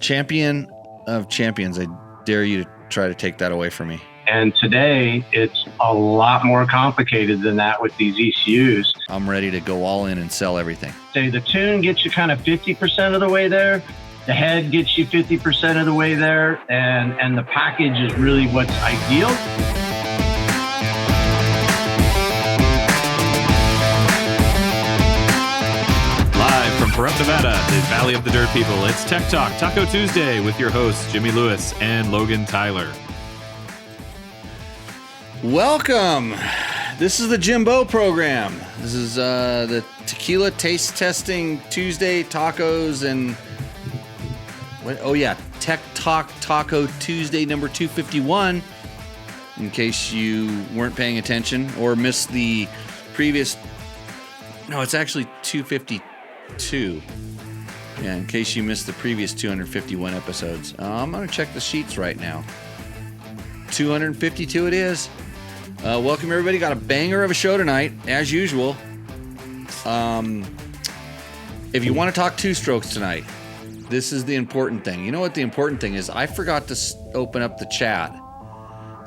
Champion of champions, I dare you to try to take that away from me. And today, it's a lot more complicated than that with these ECUs. I'm ready to go all in and sell everything. Say the tune gets you kind of 50% of the way there. The head gets you 50% of the way there. And the package is really what's ideal. From Nevada, the Valley of the Dirt People, it's Tech Talk, Taco Tuesday, with your hosts, Jimmy Lewis and Logan Tyler. Welcome. This is the Jimbo program. This is the Tequila Taste Testing Tuesday tacos and... what? Oh, yeah, Tech Talk Taco Tuesday number 251, in case you weren't paying attention or missed the previous... No, it's actually 252. Yeah, in case you missed the previous 251 episodes. I'm going to check the sheets right now. 252 it is. Welcome, everybody. Got a banger of a show tonight, as usual. If you want to talk two-strokes tonight, this is the important thing. You know what the important thing is? I forgot to open up the chat,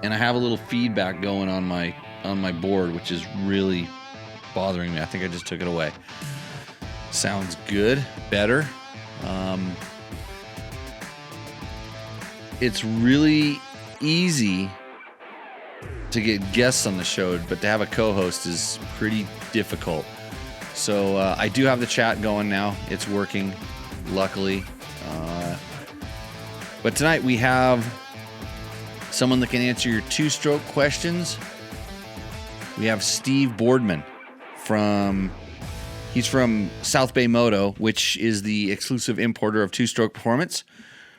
and I have a little feedback going on my board, which is really bothering me. I think I just took it away. Sounds good. Better. It's really easy to get guests on the show, but to have a co-host is pretty difficult. So I do have the chat going now. It's working, luckily. But tonight we have someone that can answer your two-stroke questions. We have Steve Boardman He's from South Bay Moto, which is the exclusive importer of Two-Stroke Performance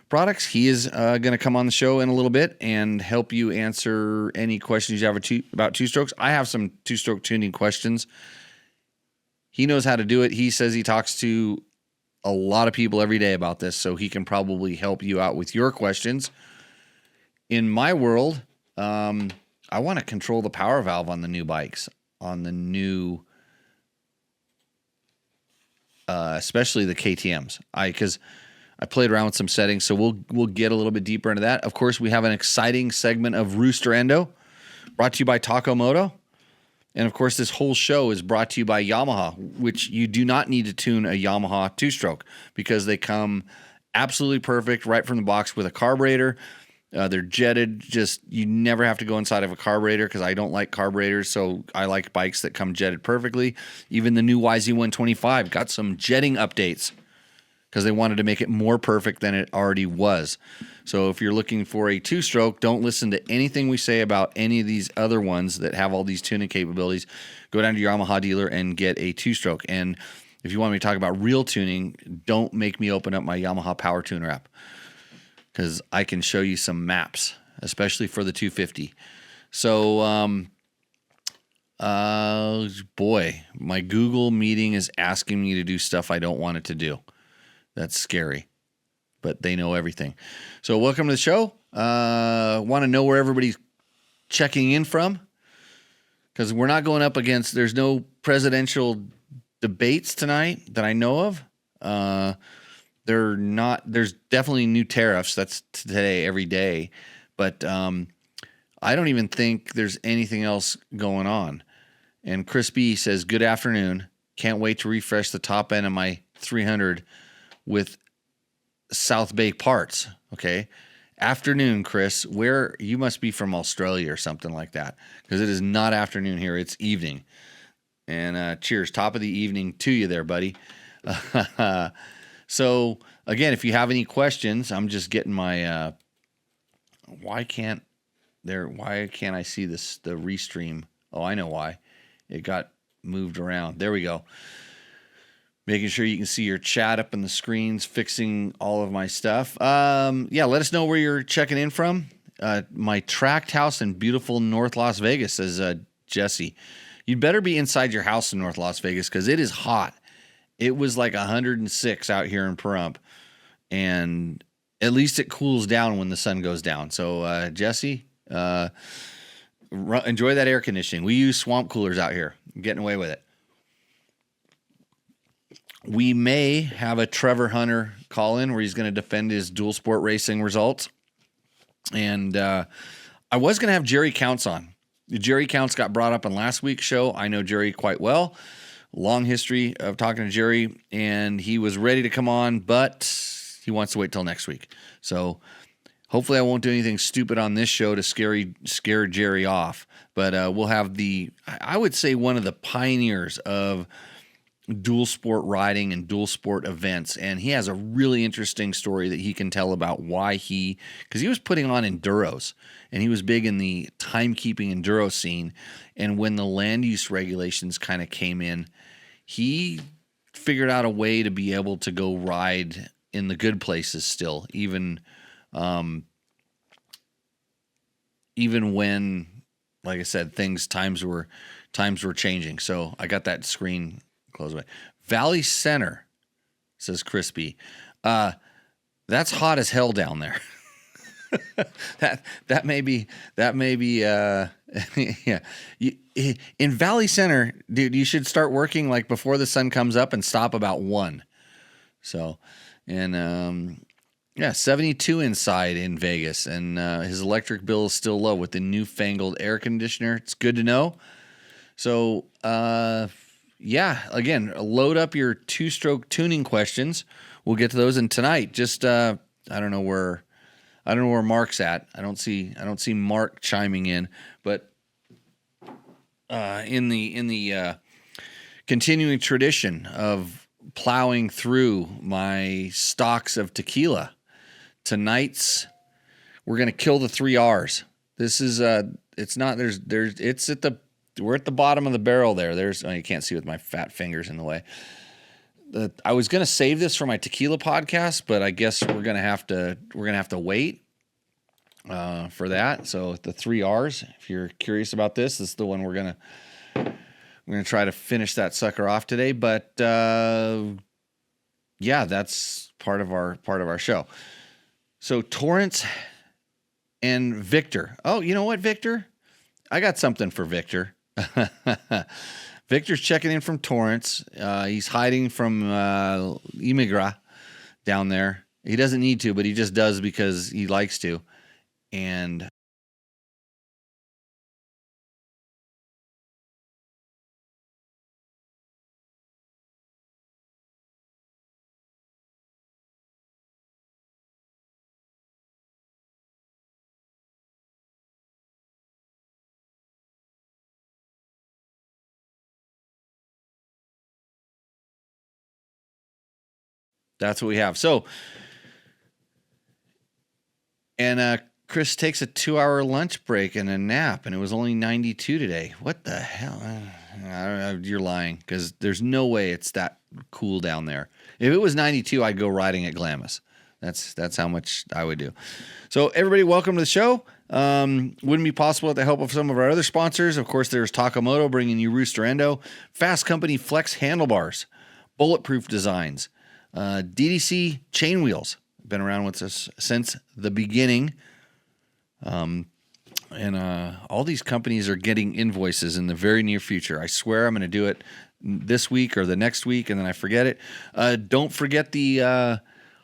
products. He is going to come on the show in a little bit and help you answer any questions you have about two-strokes. I have some two-stroke tuning questions. He knows how to do it. He says he talks to a lot of people every day about this, so he can probably help you out with your questions. In my world, I want to control the power valve on the new bikes, on the new... especially the KTMs. Because I played around with some settings, so we'll get a little bit deeper into that. Of course, we have an exciting segment of Rooster Endo, brought to you by Taco Moto. And of course, this whole show is brought to you by Yamaha, which you do not need to tune a Yamaha two-stroke because they come absolutely perfect right from the box with a carburetor. They're jetted. Just you never have to go inside of a carburetor because I don't like carburetors, so I like bikes that come jetted perfectly. Even the new YZ125 got some jetting updates because they wanted to make it more perfect than it already was. So if you're looking for a two-stroke, don't listen to anything we say about any of these other ones that have all these tuning capabilities. Go down to your Yamaha dealer and get a two-stroke. And if you want me to talk about real tuning, don't make me open up my Yamaha Power Tuner app, because I can show you some maps, especially for the 250. So, boy, my Google meeting is asking me to do stuff I don't want it to do. That's scary, but they know everything. So welcome to the show. Want to know where everybody's checking in from? Because we're not going up against, there's no presidential debates tonight that I know of. There's definitely new tariffs. That's today, every day. But I don't even think there's anything else going on. And Chris B says, good afternoon. Can't wait to refresh the top end of my 300 with South Bay parts. Okay. Afternoon, Chris. Where you must be from Australia or something like that. Because it is not afternoon here. It's evening. And cheers. Top of the evening to you there, buddy. So, again, if you have any questions, I'm just getting my, why can't I see this, the restream? Oh, I know why. It got moved around. There we go. Making sure you can see your chat up on the screens, fixing all of my stuff. Yeah, let us know where you're checking in from. My tract house in beautiful North Las Vegas, says Jesse. You'd better be inside your house in North Las Vegas because it is hot. It was like 106 out here in Pahrump, and at least it cools down when the sun goes down. So, Jesse, enjoy that air conditioning. We use swamp coolers out here. I'm getting away with it. We may have a Trevor Hunter call in where he's going to defend his dual sport racing results. And I was going to have Jerry Counts on. Jerry Counts got brought up on last week's show. I know Jerry quite well. Long history of talking to Jerry, and he was ready to come on, but he wants to wait till next week. So hopefully I won't do anything stupid on this show to scare Jerry off. But we'll have I would say one of the pioneers of dual sport riding and dual sport events. And he has a really interesting story that he can tell about why because he was putting on enduros and he was big in the timekeeping enduro scene. And when the land use regulations kind of came in, he figured out a way to be able to go ride in the good places still, even when, like I said, times were changing. So I got that screen close away. Valley Center, says Crispy. That's hot as hell down there. that may be yeah. In Valley Center, dude, you should start working like before the sun comes up and stop about 1. So, and 72 inside in Vegas, and his electric bill is still low with the newfangled air conditioner. It's good to know. So, again, load up your two-stroke tuning questions. We'll get to those. And tonight, just I don't know where Mark's at. I don't see Mark chiming in, but in the continuing tradition of plowing through my stocks of tequila, tonight's we're gonna kill the 3 R's. This is we're at the bottom of the barrel there. You can't see with my fat fingers in the way. I was gonna save this for my tequila podcast, but I guess we're gonna have to wait for that. So the 3 R's. If you're curious about this is the one we're gonna try to finish that sucker off today. But that's part of our show. So Torrance and Victor. Oh, you know what, Victor? I got something for Victor. Victor's checking in from Torrance. He's hiding from Imigra down there. He doesn't need to, but he just does because he likes to. And that's what we have. So, and Chris takes a 2-hour lunch break and a nap, and it was only 92 today. What the hell? You're lying, because there's no way it's that cool down there. If it was 92, I'd go riding at Glamis. That's how much I would do. So everybody, welcome to the show. Wouldn't be possible with the help of some of our other sponsors. Of course, there's Takamoto bringing you Rooster Endo, Fasst Company Flex handlebars, Bulletproof Designs, DDC chain wheels. Been around with us since the beginning. And all these companies are getting invoices in the very near future. I swear I'm going to do it this week or the next week, and then I forget it. Don't forget the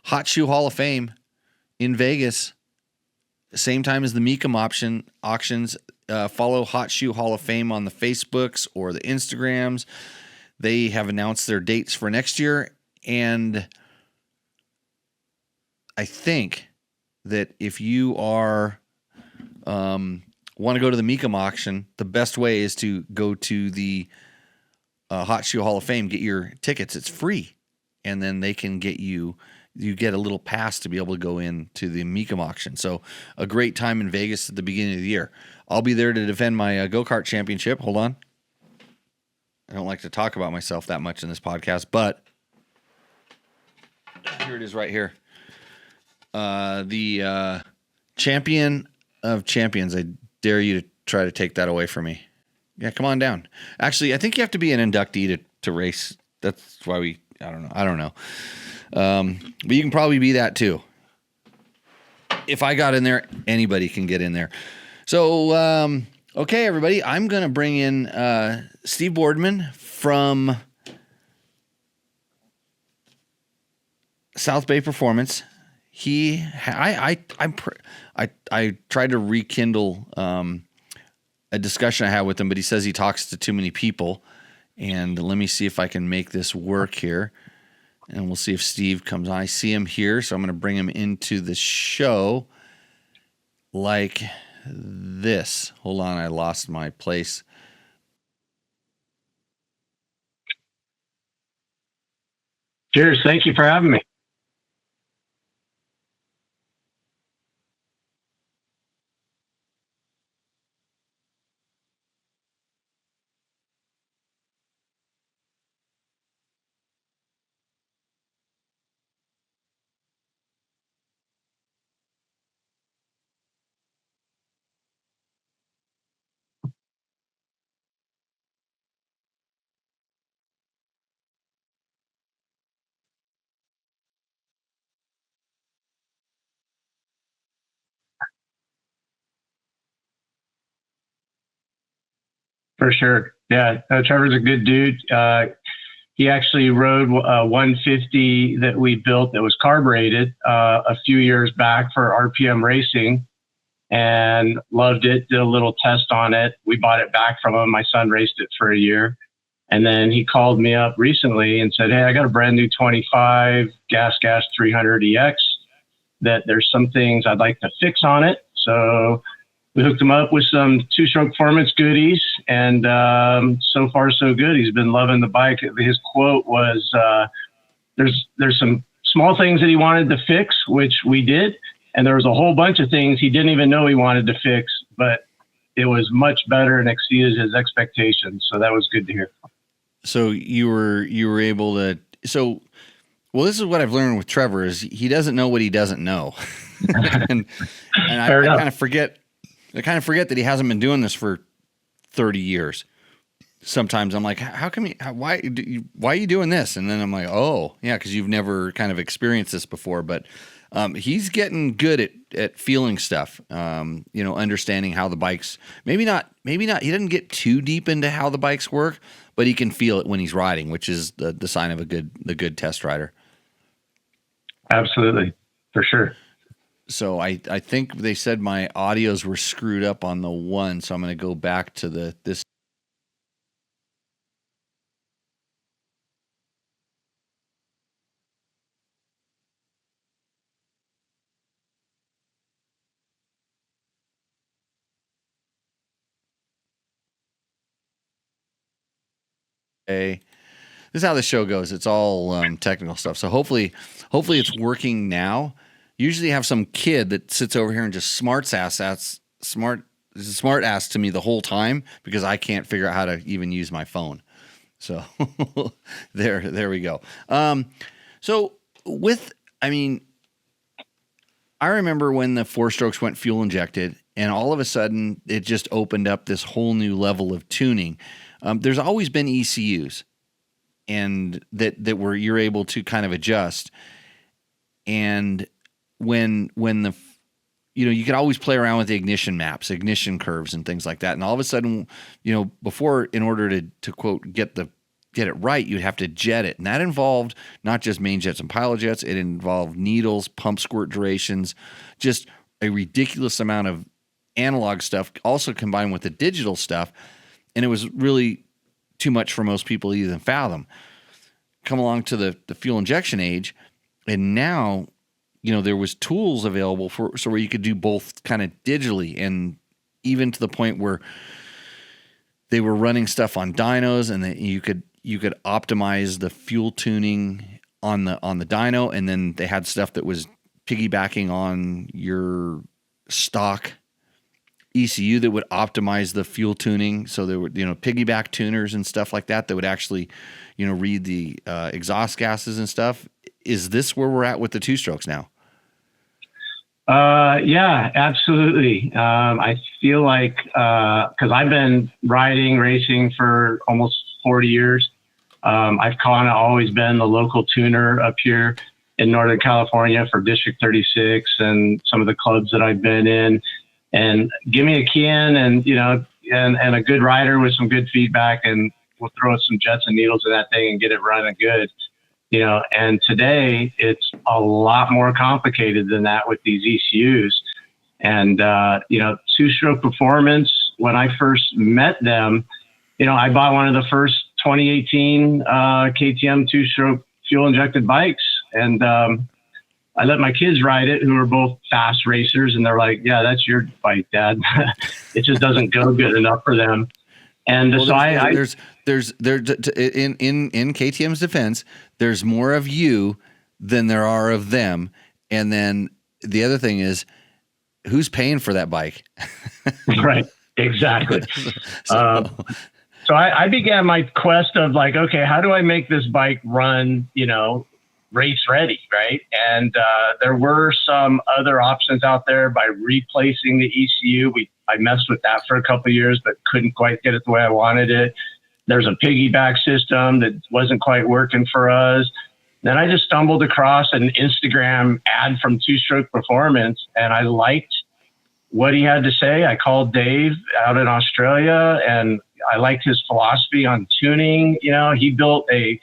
Hot Shoe Hall of Fame in Vegas. Same time as the Mecum auctions. Follow Hot Shoe Hall of Fame on the Facebooks or the Instagrams. They have announced their dates for next year, and I think that if you are want to go to the Mecum auction, the best way is to go to the Hot Shoe Hall of Fame, get your tickets. It's free, and then they can get you get a little pass to be able to go into the Mecum auction. So a great time in Vegas at the beginning of the year. I'll be there to defend my go-kart championship. Hold on. I don't like to talk about myself that much in this podcast, but here it is right here. The champion of champions. I dare you to try to take that away from me. Yeah, come on down. Actually, I think you have to be an inductee to race. That's why I don't know. But you can probably be that too. If I got in there, anybody can get in there. So, okay, everybody, I'm going to bring in Steve Boardman from South Bay Performance. I tried to rekindle a discussion I had with him, but he says he talks to too many people. And let me see if I can make this work here. And we'll see if Steve comes on. I see him here, so I'm going to bring him into the show like this. Hold on, I lost my place. Cheers. Thank you for having me. For sure. Yeah. Trevor's a good dude. He actually rode a 150 that we built that was carbureted a few years back for RPM racing and loved it. Did a little test on it. We bought it back from him. My son raced it for a year. And then he called me up recently and said, "Hey, I got a brand new 25 gas 300 EX that there's some things I'd like to fix on it." So we hooked him up with some Two-Stroke Performance goodies, and so far so good. He's been loving the bike. His quote was, "There's some small things that he wanted to fix, which we did, and there was a whole bunch of things he didn't even know he wanted to fix, but it was much better and exceeded his expectations." So that was good to hear. So you were able to. So, well, this is what I've learned with Trevor is he doesn't know what he doesn't know, and I kind of forget. I kind of forget that he hasn't been doing this for 30 years. Sometimes I'm like, how come why are you doing this? And then I'm like, oh, yeah, because you've never kind of experienced this before. But he's getting good at feeling stuff, understanding how the bikes, maybe not, he doesn't get too deep into how the bikes work, but he can feel it when he's riding, which is the sign of the good test rider. Absolutely. For sure. So I think they said my audios were screwed up on the one, so I'm going to go back to this. This is how the show goes. It's all technical stuff. So hopefully it's working now. Usually have some kid that sits over here and just smart ass to me the whole time because I can't figure out how to even use my phone. So there we go. I remember when the 4-strokes went fuel injected and all of a sudden it just opened up this whole new level of tuning. There's always been ECUs and that where you're able to kind of adjust. And when you could always play around with the ignition maps, ignition curves and things like that. And all of a sudden, before, in order to quote, get it right, you'd have to jet it. And that involved not just main jets and pilot jets. It involved needles, pump squirt durations, just a ridiculous amount of analog stuff, also combined with the digital stuff. And it was really too much for most people to even fathom. Come along to the fuel injection age, and now, there was tools available where you could do both kind of digitally, and even to the point where they were running stuff on dynos, and that you could optimize the fuel tuning on the dyno, and then they had stuff that was piggybacking on your stock ECU that would optimize the fuel tuning. So there were, piggyback tuners and stuff like that would actually, read the exhaust gases and stuff. Is this where we're at with the Two-Strokes now? Yeah, absolutely. I feel like, cause I've been racing for almost 40 years. I've kind of always been the local tuner up here in Northern California for District 36 and some of the clubs that I've been in. And give me a key in and a good rider with some good feedback, and we'll throw some jets and needles in that thing and get it running good. and today it's a lot more complicated than that with these ECUs. And, Two-Stroke Performance, when I first met them, I bought one of the first 2018 KTM two-stroke fuel-injected bikes, and I let my kids ride it, who are both fast racers, and they're like, "Yeah, that's your bike, Dad." It just doesn't go good enough for them. And well, so there's in KTM's defense, there's more of you than there are of them. And then the other thing is, who's paying for that bike? Right, exactly. So I began my quest of like, okay, how do I make this bike run, race ready, right? And there were some other options out there by replacing the ECU. I messed with that for a couple of years, but couldn't quite get it the way I wanted it. There's a piggyback system that wasn't quite working for us. Then I just stumbled across an Instagram ad from Two-Stroke Performance, and I liked what he had to say. I called Dave out in Australia, and I liked his philosophy on tuning. He built a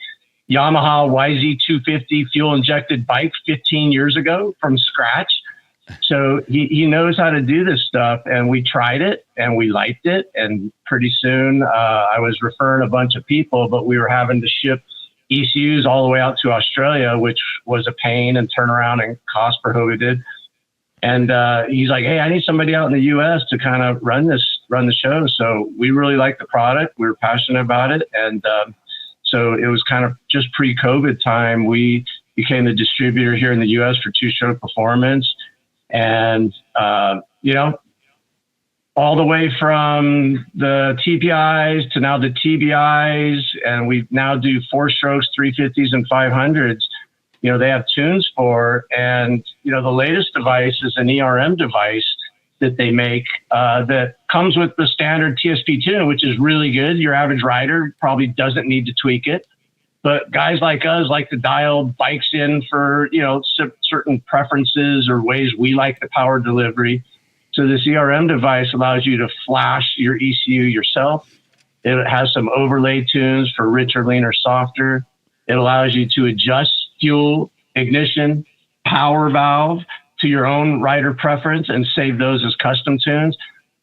Yamaha YZ250 fuel-injected bike 15 years ago from scratch. So he knows how to do this stuff, and we tried it, and we liked it, and pretty soon I was referring a bunch of people, but we were having to ship ECUs all the way out to Australia, which was a pain and turnaround and cost prohibitive. And he's like, "Hey, I need somebody out in the U.S. to kind of run the show." So we really liked the product. We were passionate about it. And so it was kind of just pre-COVID time. We became the distributor here in the U.S. for Two-Stroke Performance. And, all the way from the TPIs to now the TBIs, and we now do 4-strokes, 350s, and 500s. They have tunes for, and, the latest device is an ERM device that they make that comes with the standard TSP tune, which is really good. Your average rider probably doesn't need to tweak it. But guys like us like to dial bikes in for, certain preferences or ways we like the power delivery. So this ERM device allows you to flash your ECU yourself. It has some overlay tunes for richer, leaner, softer. It allows you to adjust fuel, ignition, power valve to your own rider preference and save those as custom tunes.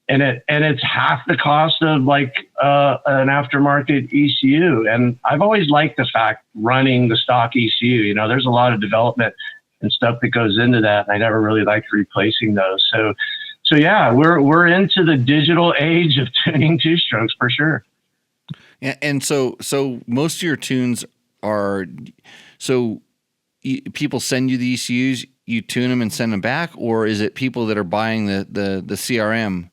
And it's half the cost of like an aftermarket ECU. And I've always liked the fact running the stock ECU. There's a lot of development and stuff that goes into that. And I never really liked replacing those. So yeah, we're into the digital age of tuning two-strokes for sure. And so most of your tunes are people send you the ECUs, you tune them and send them back, or is it people that are buying the CRM?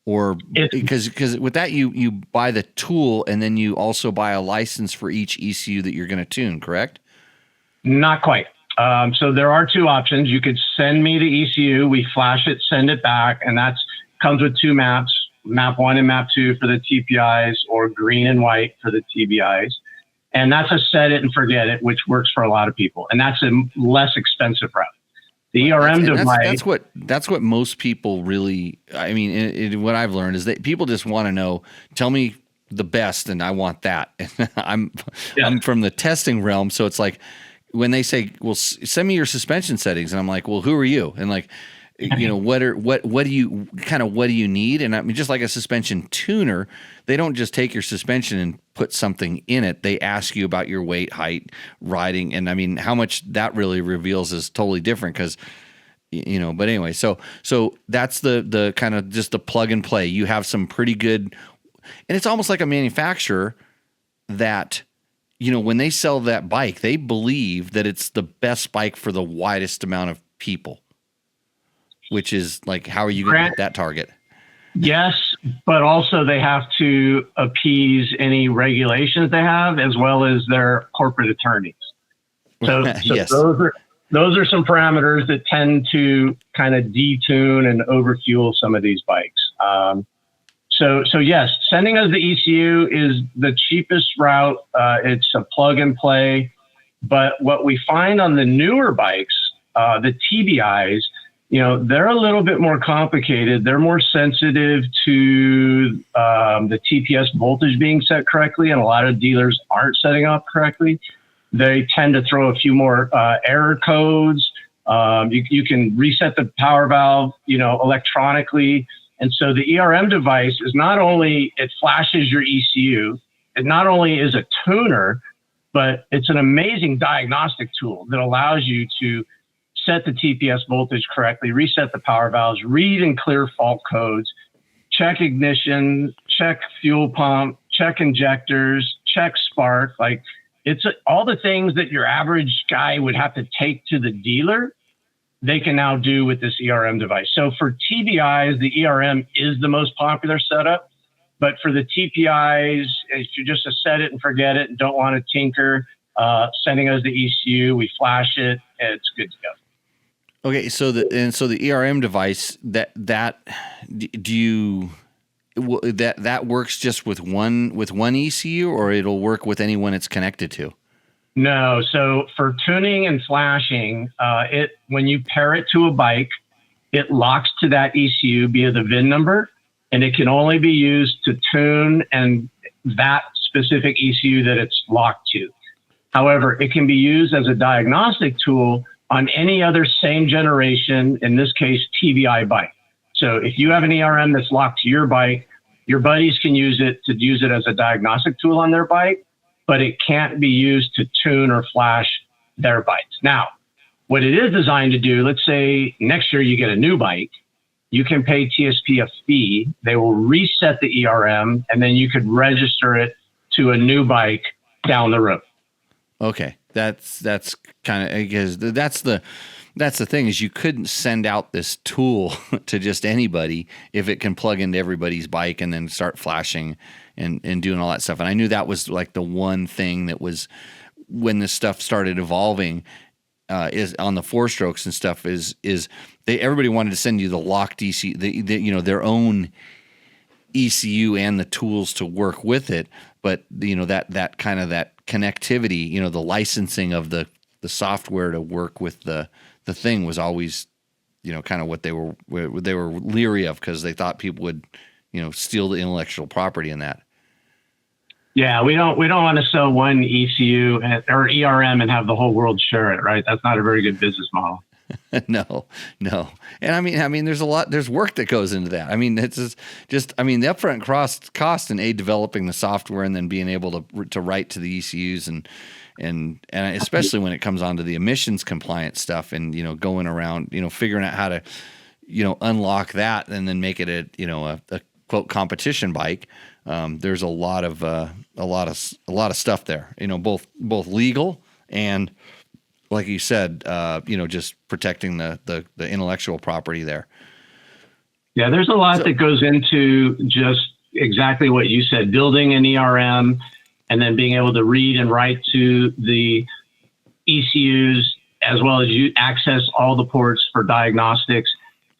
Or because with that you buy the tool and then you also buy a license for each ECU that you're going to tune, correct? Not quite. So there are two options. You could send me the ECU, we flash it, send it back, and that comes with two maps, map 1 and map 2 for the TPIs, or green and white for the TBIs. And that's a set it and forget it, which works for a lot of people. And that's a less expensive route. The ERM device. That's what most people really, what I've learned is that people just want to know, tell me the best and I want that. I'm from the testing realm. So it's like when they say, well, send me your suspension settings. And I'm like, well, who are you? And like, what do you need? And I mean, just like a suspension tuner, they don't just take your suspension and put something in it. They ask you about your weight, height, riding. And I mean, how much that really reveals is totally different because, but anyway, so that's the kind of just the plug and play. You have some pretty good, and it's almost like a manufacturer that, when they sell that bike, they believe that it's the best bike for the widest amount of people. Which is like, how are you going to hit that target? Yes, but also they have to appease any regulations they have, as well as their corporate attorneys. So yes. Those are some parameters that tend to kind of detune and overfuel some of these bikes. So yes, sending us the ECU is the cheapest route. It's a plug and play. But what we find on the newer bikes, the TBIs, they're a little bit more complicated. They're more sensitive to the TPS voltage being set correctly, and a lot of dealers aren't setting up correctly. They tend to throw a few more error codes. You can reset the power valve, electronically. And so the ERM device is not only, it flashes your ECU, it not only is a tuner, but it's an amazing diagnostic tool that allows you to set the TPS voltage correctly, reset the power valves, read and clear fault codes, check ignition, check fuel pump, check injectors, check spark. Like, it's all the things that your average guy would have to take to the dealer, they can now do with this ERM device. So for TBIs, the ERM is the most popular setup. But for the TPIs, if you just set it and forget it and don't want to tinker, sending us the ECU, we flash it, it's good to go. Okay, so the ERM device that works just with one ECU, or it'll work with anyone it's connected to? No, so for tuning and flashing, when you pair it to a bike, it locks to that ECU via the VIN number, and it can only be used to tune and that specific ECU that it's locked to. However, it can be used as a diagnostic tool on any other same generation, in this case, TBI bike. So if you have an ERM that's locked to your bike, your buddies can use it as a diagnostic tool on their bike, but it can't be used to tune or flash their bikes. Now, what it is designed to do, let's say next year you get a new bike, you can pay TSP a fee. They will reset the ERM, and then you could register it to a new bike down the road. Okay, that's kind of, because that's the thing, is you couldn't send out this tool to just anybody if it can plug into everybody's bike and then start flashing and doing all that stuff. And I knew that was like the one thing that was, when this stuff started evolving, is on the 4-strokes and stuff, is everybody wanted to send you the locked ECU, their own ECU and the tools to work with it. But that kind of that connectivity, the licensing of the software to work with the thing was always, kind of what they were leery of, because they thought people would, steal the intellectual property in that. Yeah, we don't want to sell one ECU or ERM and have the whole world share it, right? That's not a very good business model. No. And I mean, there's work that goes into that. I mean, it's just the upfront cost in developing the software and then being able to write to the ECUs and especially when it comes onto the emissions compliant stuff and, going around, figuring out how to, unlock that and then make it a quote competition bike. There's a lot of stuff there, both legal and, like you said, just protecting the intellectual property there. Yeah, there's a lot that goes into just exactly what you said, building an ERM and then being able to read and write to the ECUs, as well as you access all the ports for diagnostics.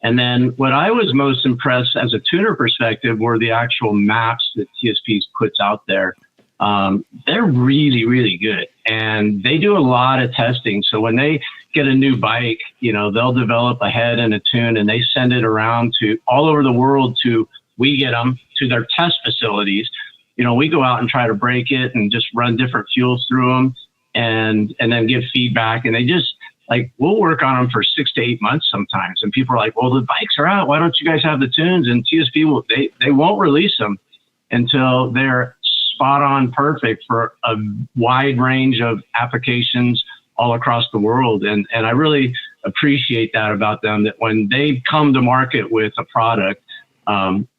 And then what I was most impressed as a tuner perspective were the actual maps that TSP puts out there. They're really, really good, and they do a lot of testing. So when they get a new bike, they'll develop a head and a tune, and they send it around to all over the world we get them to their test facilities. We go out and try to break it and just run different fuels through them and then give feedback. And they just, we'll work on them for 6 to 8 months sometimes. And people are like, well, the bikes are out. Why don't you guys have the tunes? And TSP they won't release them until they're spot on perfect for a wide range of applications all across the world. And I really appreciate that about them, that when they come to market with a product,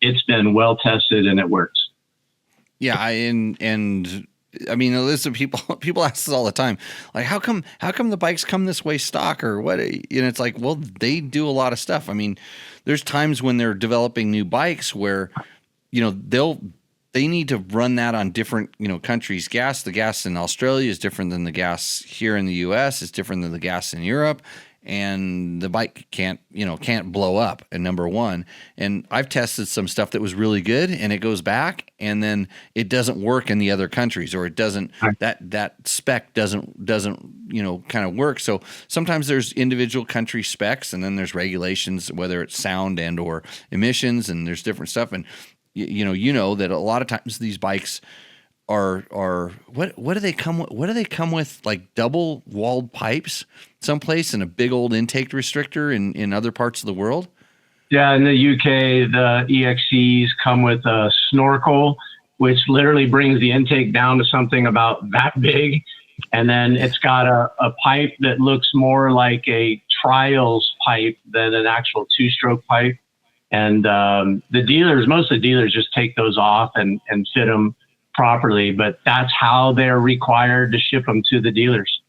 it's been well tested and it works. Yeah. I mean, listen, people ask us all the time, like, how come the bikes come this way stock or what? It's like, well, they do a lot of stuff. I mean, there's times when they're developing new bikes where, they need to run that on different, countries' gas. The gas in Australia is different than the gas here in the US. It's different than the gas in Europe. And the bike can't blow up, and number one. And I've tested some stuff that was really good and it goes back and then it doesn't work in the other countries, or it doesn't, that spec doesn't, kind of work. So sometimes there's individual country specs and then there's regulations, whether it's sound and or emissions, and there's different stuff. And you know that a lot of times these bikes are what do they come with? What do they come with? Like double walled pipes someplace and a big old intake restrictor in other parts of the world? Yeah, in the UK, the EXCs come with a snorkel, which literally brings the intake down to something about that big. And then it's got a pipe that looks more like a trials pipe than an actual two-stroke pipe. And most of the dealers just take those off and fit them properly, but that's how they're required to ship them to the dealers.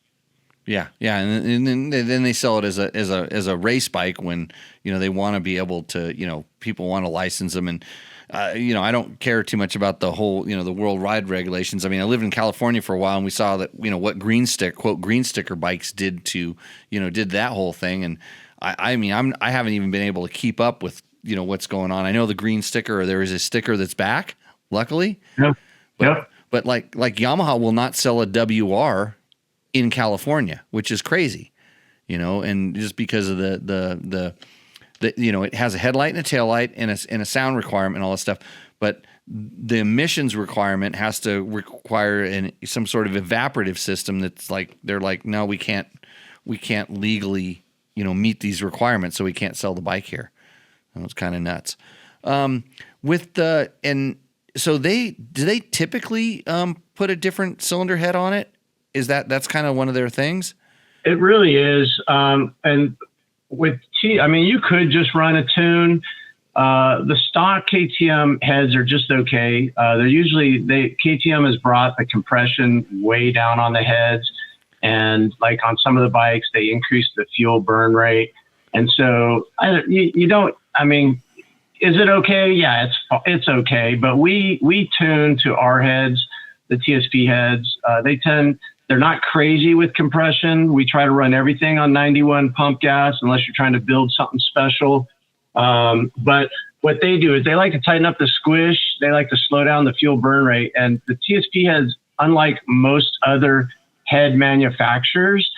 Yeah, and then they sell it as a race bike when they want to be able to people want to license them, and I don't care too much about the whole the world ride regulations. I mean, I lived in California for a while, and we saw that what green sticker bikes did to did that whole thing, and I haven't even been able to keep up with what's going on. I know the green sticker, or there is a sticker that's back, luckily. But like Yamaha will not sell a WR in California, which is crazy, and just because of the it has a headlight and a tail light and a sound requirement and all that stuff, but the emissions requirement has to require some sort of evaporative system that's like they're like, no, we can't legally meet these requirements, so we can't sell the bike here. That was kind of nuts. So do they typically put a different cylinder head on it? That's kind of one of their things? It really is. And with you could just run a tune. The stock KTM heads are just okay. KTM has brought the compression way down on the heads, and like on some of the bikes, they increased the fuel burn rate. And so is it okay? Yeah, it's okay. But we tune to our heads, the TSP heads. They're not crazy with compression. We try to run everything on 91 pump gas unless you're trying to build something special. But what they do is they like to tighten up the squish. They like to slow down the fuel burn rate. And the TSP heads, unlike most other head manufacturers,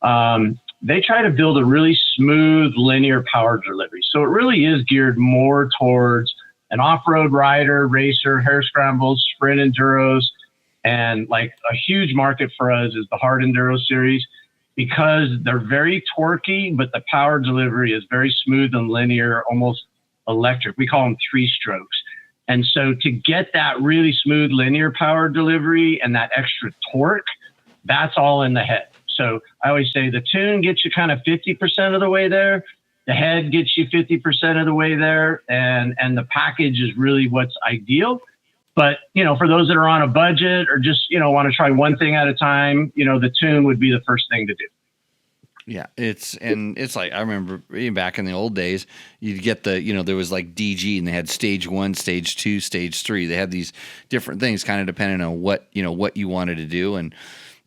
they try to build a really smooth linear power delivery. So it really is geared more towards an off-road rider, racer, hare scrambles, sprint enduros. And like a huge market for us is the hard enduro series, because they're very torquey, but the power delivery is very smooth and linear, almost electric. We call them 3-strokes. And so to get that really smooth linear power delivery and that extra torque, that's all in the head. So I always say the tune gets you kind of 50% of the way there. The head gets you 50% of the way there. And the package is really what's ideal. But, for those that are on a budget or just, want to try one thing at a time, the tune would be the first thing to do. Yeah, it's like, I remember back in the old days, you'd get there was like DG, and they had stage 1, stage 2, stage 3. They had these different things kind of depending on what you wanted to do. And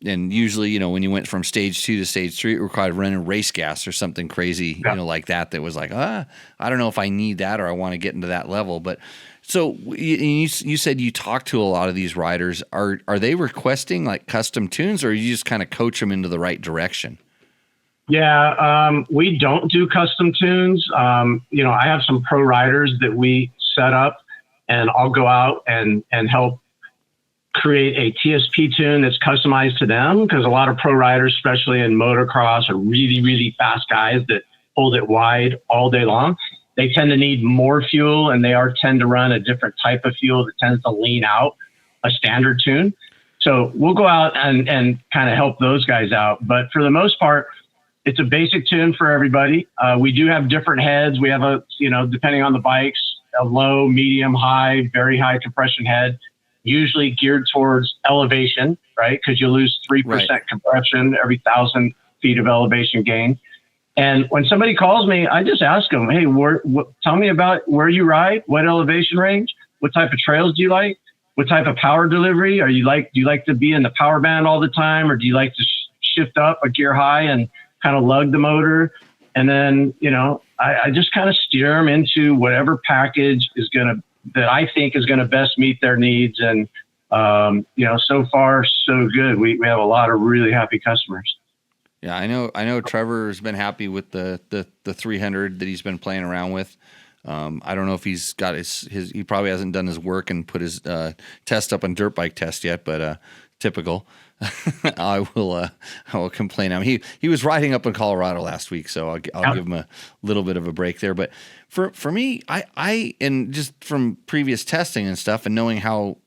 usually, when you went from stage 2 to stage 3, it required running race gas or something crazy, like that was like, I don't know if I need that or I want to get into that level. But so you said you talked to a lot of these riders. Are they requesting like custom tunes, or you just kind of coach them into the right direction? Yeah, we don't do custom tunes. I have some pro riders that we set up, and I'll go out and help create a TSP tune that's customized to them, because a lot of pro riders, especially in motocross, are really, really fast guys that hold it wide all day long. They tend to need more fuel, and they tend to run a different type of fuel that tends to lean out a standard tune. So we'll go out and kind of help those guys out. But for the most part, it's a basic tune for everybody. We do have different heads. We have depending on the bikes, a low, medium, high, very high compression head, usually geared towards elevation, right? Because you lose 3% compression every 1,000 feet of elevation gain. And when somebody calls me, I just ask them, hey, tell me about where you ride, what elevation range, what type of trails do you like, what type of power delivery? Do you like to be in the power band all the time, or do you like to shift up a gear high and kind of lug the motor? And then, I just kind of steer them into whatever package that I think is going to best meet their needs. And, so far, so good. We have a lot of really happy customers. Yeah, I know Trevor's been happy with the 300 that he's been playing around with. I don't know if he's got his he probably hasn't done his work and put his test up on dirt bike test yet, but typical. I will complain. I mean, he was riding up in Colorado last week, so I'll give him a little bit of a break there. But for me, I and just from previous testing and stuff, and knowing how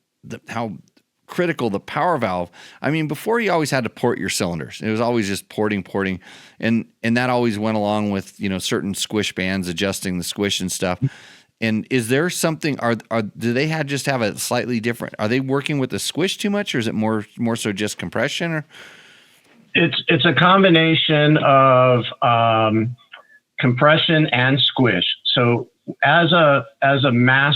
critical the power valve. I mean, before you always had to port your cylinders. It was always just porting, and that always went along with certain squish bands, adjusting the squish and stuff. And is there something? Do they just have a slightly different? Are they working with the squish too much, or is it more so just compression? Or it's a combination of compression and squish. So as a mass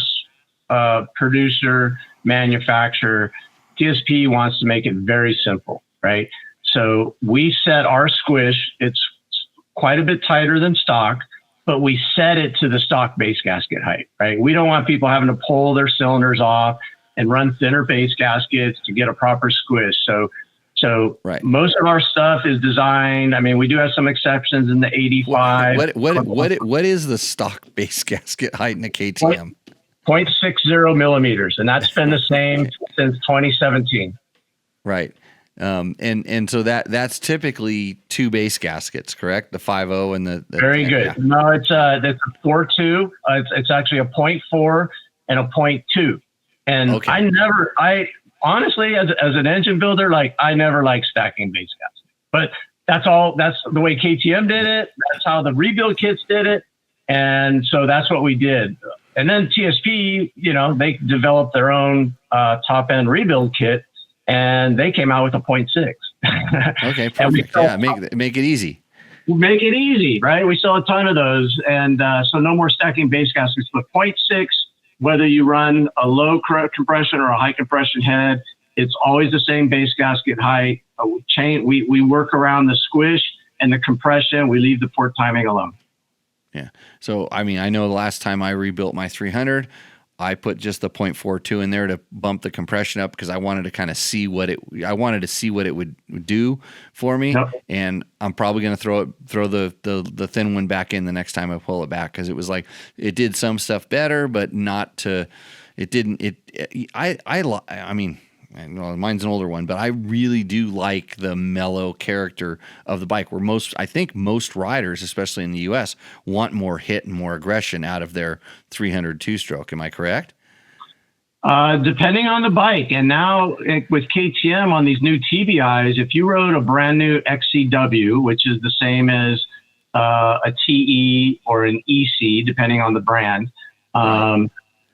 producer manufacturer, TSP wants to make it very simple, right? So we set our squish. It's quite a bit tighter than stock, but we set it to the stock base gasket height, right? We don't want people having to pull their cylinders off and run thinner base gaskets to get a proper squish. So right. Most of our stuff is designed. I mean, we do have some exceptions in the 85. What is the stock base gasket height in a KTM? 0.60 millimeters, and that's been the same since 2017. Right. And so that's typically two base gaskets, correct? The 5.0 and the very good. Yeah. No, it's a 4.2. It's actually a 0.4 and a 0.2. And okay. I honestly, as an engine builder, I never liked stacking base gaskets. But that's the way KTM did it. That's how the rebuild kits did it. And so that's what we did. And then TSP, they developed their own top end rebuild kit, and they came out with a 0.6. Okay, perfect. Yeah, make it easy. Make it easy, right? We sell a ton of those, and so no more stacking base gaskets. But 0.6, whether you run a low compression or a high compression head, it's always the same base gasket height. We work around the squish and the compression. We leave the port timing alone. Yeah. So, I mean, I know the last time I rebuilt my 300, I put just the 0.42 in there to bump the compression up because I wanted to kind of see what it would do for me. Yep. And I'm probably going to throw the thin one back in the next time I pull it back, because it was like it did some stuff better, but not to. It didn't. I mean. Well, mine's an older one, but I really do like the mellow character of the bike, where I think most riders, especially in the US, want more hit and more aggression out of their 300 two-stroke. Am I correct? Depending on the bike. And now with KTM on these new TBIs, if you rode a brand new XCW, which is the same as a TE or an EC, depending on the brand,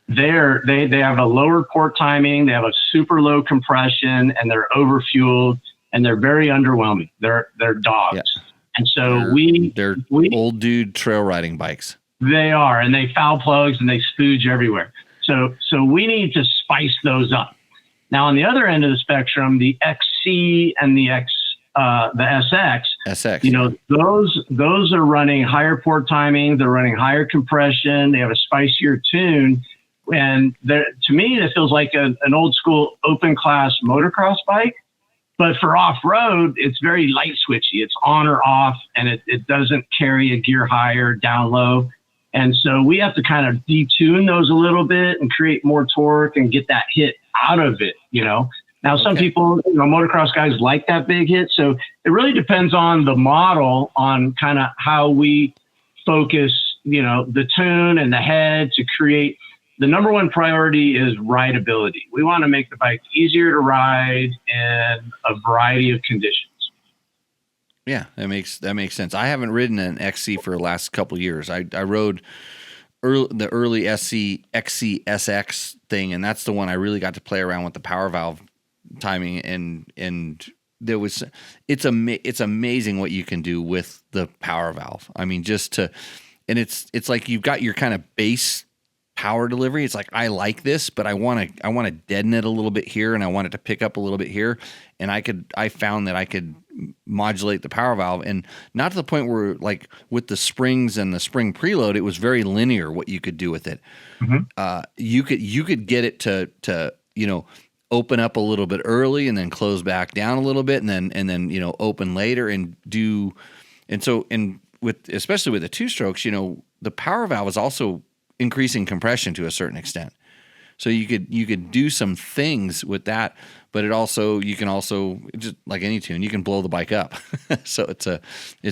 They have a lower port timing, they have a super low compression, and they're overfueled, and they're very underwhelming. They're dogs. Yeah. And so they're old dude trail riding bikes. They are, and they foul plugs and they spooge everywhere. So we need to spice those up. Now on the other end of the spectrum, the XC and the SX, those are running higher port timing, they're running higher compression, they have a spicier tune. And to me, it feels like an old school open class motocross bike. But for off-road, it's very light switchy. It's on or off, and it doesn't carry a gear high or down low. And so we have to kind of detune those a little bit and create more torque and get that hit out of it, Now, some people, motocross guys like that big hit. So it really depends on the model, on kind of how we focus, the tune and the head to create. The number one priority is rideability. We want to make the bike easier to ride in a variety of conditions. Yeah, that makes sense. I haven't ridden an XC for the last couple of years. I rode the early XC SX thing, and that's the one I really got to play around with the power valve timing, and there was it's amazing what you can do with the power valve. I mean, and it's like you've got your kind of base power delivery. It's like, I like this, but I want to deaden it a little bit here, and I want it to pick up a little bit here. And I found that I could modulate the power valve, and not to the point where, like with the springs and the spring preload, it was very linear what you could do with it. Mm-hmm. You could get it to open up a little bit early and then close back down a little bit, and then open later and do. And so, especially with the two strokes, the power valve is also increasing compression to a certain extent. So you could do some things with that, but you can also just like any tune, you can blow the bike up. So it's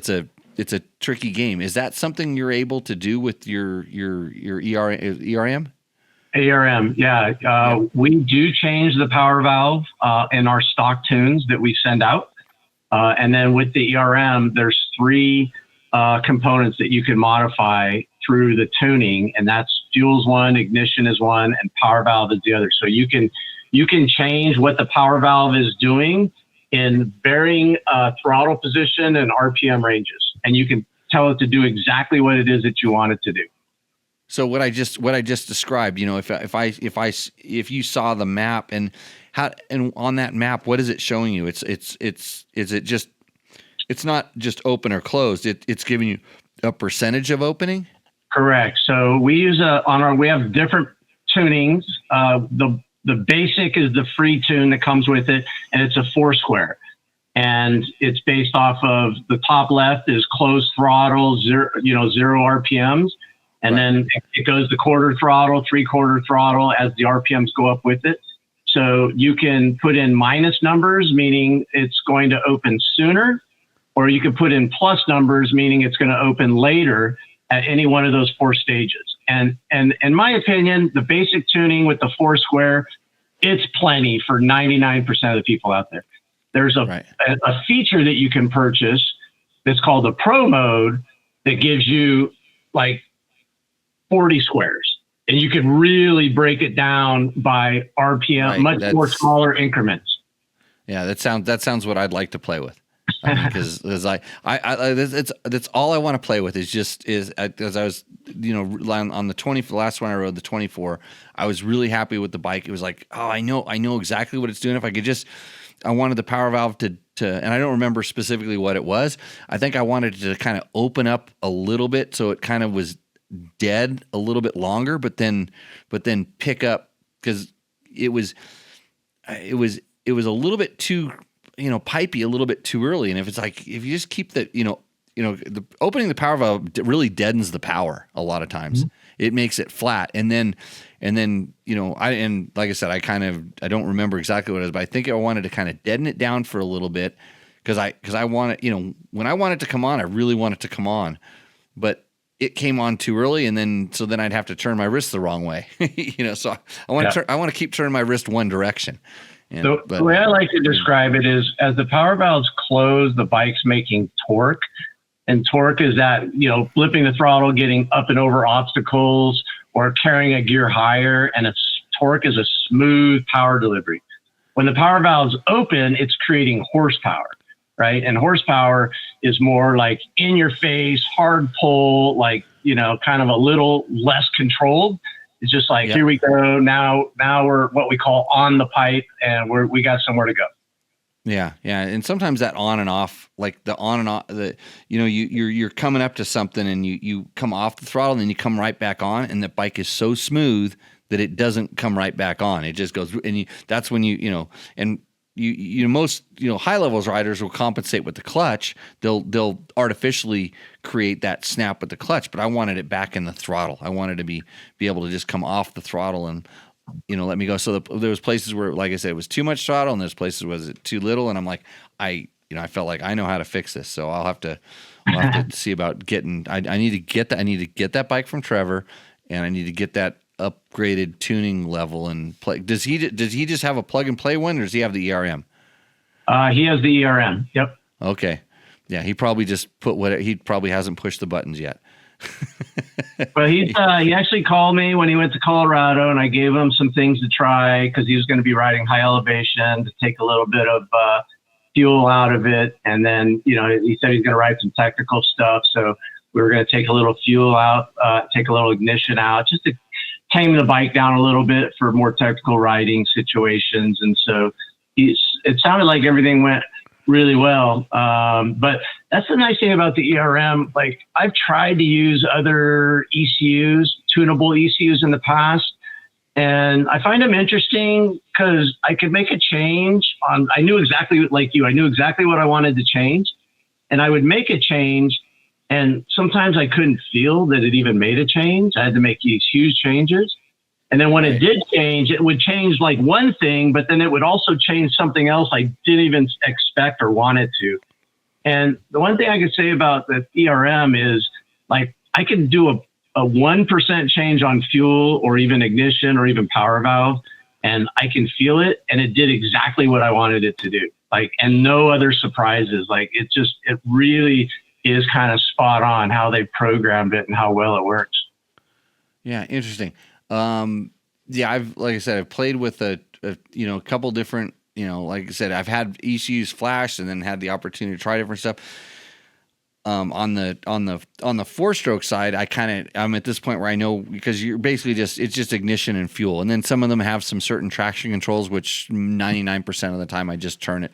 a tricky game. Is that something you're able to do with your ERM? ARM, yeah. We do change the power valve in our stock tunes that we send out. And then with the ERM, there's 3 components that you can modify through the tuning, and that's fuel's one, ignition is one, and power valve is the other. So you can change what the power valve is doing in varying throttle position and RPM ranges, and you can tell it to do exactly what it is that you want it to do. So what I just described, if you saw the map and on that map, what is it showing you? It's not just open or closed. It's giving you a percentage of opening. Correct. So we use we have different tunings. The basic is the free tune that comes with it, and it's a 4-square. And it's based off of the top left is closed throttle, 0 RPMs. And then it goes to quarter throttle, 3/4 throttle as the RPMs go up with it. So you can put in minus numbers, meaning it's going to open sooner, or you can put in plus numbers, meaning it's going to open later at any one of those 4 stages. And in my opinion, the basic tuning with the 4-square, it's plenty for 99% of the people out there. There's a feature that you can purchase that's called the Pro mode that gives you like 40 squares, and you can really break it down by RPM, much more smaller increments. Yeah, that sounds what I'd like to play with. Because that's all I want to play with is as I was on the last one I rode, the 24, I was really happy with the bike. It was like, oh, I know exactly what it's doing. If I could I wanted the power valve to and I don't remember specifically what it was. I think I wanted it to kind of open up a little bit so it kind of was dead a little bit longer, but then pick up, because it was a little bit too pipey a little bit too early. And if you just keep the opening the power valve really deadens the power a lot of times. Mm-hmm. It makes it flat, and then like I said, I don't remember exactly what it was, but I think I wanted to kind of deaden it down for a little bit because I want it, when I want it to come on, I really want it to come on, but it came on too early, and then I'd have to turn my wrist the wrong way. So I want to keep turning my wrist one direction. The way I like to describe it is, as the power valves close, the bike's making torque, and torque is that, flipping the throttle, getting up and over obstacles, or carrying a gear higher, and torque is a smooth power delivery. When the power valves open, it's creating horsepower. Right. And horsepower is more like in your face, hard pull, like, kind of a little less controlled. It's just like, Here we go. Now we're what we call on the pipe, and we got somewhere to go. Yeah. Yeah. And sometimes that on and off, like the on and off, you're coming up to something and you come off the throttle and then you come right back on, and the bike is so smooth that it doesn't come right back on. It just goes, and that's when most high levels riders will compensate with the clutch. They'll artificially create that snap with the clutch, but I wanted it back in the throttle. I wanted to be able to just come off the throttle and let me go. So there was places where, like I said, it was too much throttle, and there's places where it was too little. And I'm like, I felt like I know how to fix this, so I'll have to see about getting. I need to get that. I need to get that bike from Trevor, and I need to get that upgraded tuning level and play. Does he just have a plug and play one, or does he have the ERM? He has the ERM. Yep. Okay. Yeah, he probably just he probably hasn't pushed the buttons yet. But he actually called me when he went to Colorado, and I gave him some things to try because he was going to be riding high elevation to take a little bit of fuel out of it, and then he said he's going to ride some technical stuff, so we were going to take a little fuel out, take a little ignition out, just to tame the bike down a little bit for more technical riding situations. And so it sounded like everything went really well. But that's the nice thing about the ERM. Like, I've tried to use other ECUs, tunable ECUs in the past, and I find them interesting because I could make a change I knew exactly, like you, I knew exactly what I wanted to change, and I would make a change, And sometimes I couldn't feel that it even made a change. I had to make these huge changes. And then when it did change, it would change like one thing, but then it would also change something else I didn't even expect or want it to. And the one thing I could say about the ERM is, like, I could do a 1% change on fuel or even ignition or even power valve, and I can feel it, and it did exactly what I wanted it to do. Like, and no other surprises. Like, it really is kind of spot on how they programmed it and how well it works. Yeah, interesting. Like I said, I've played with a couple different, like I said, I've had ECUs flashed and then had the opportunity to try different stuff. On the four-stroke side, I'm at this point where I know, because you're basically it's just ignition and fuel, and then some of them have some certain traction controls, which 99% of the time I just turn it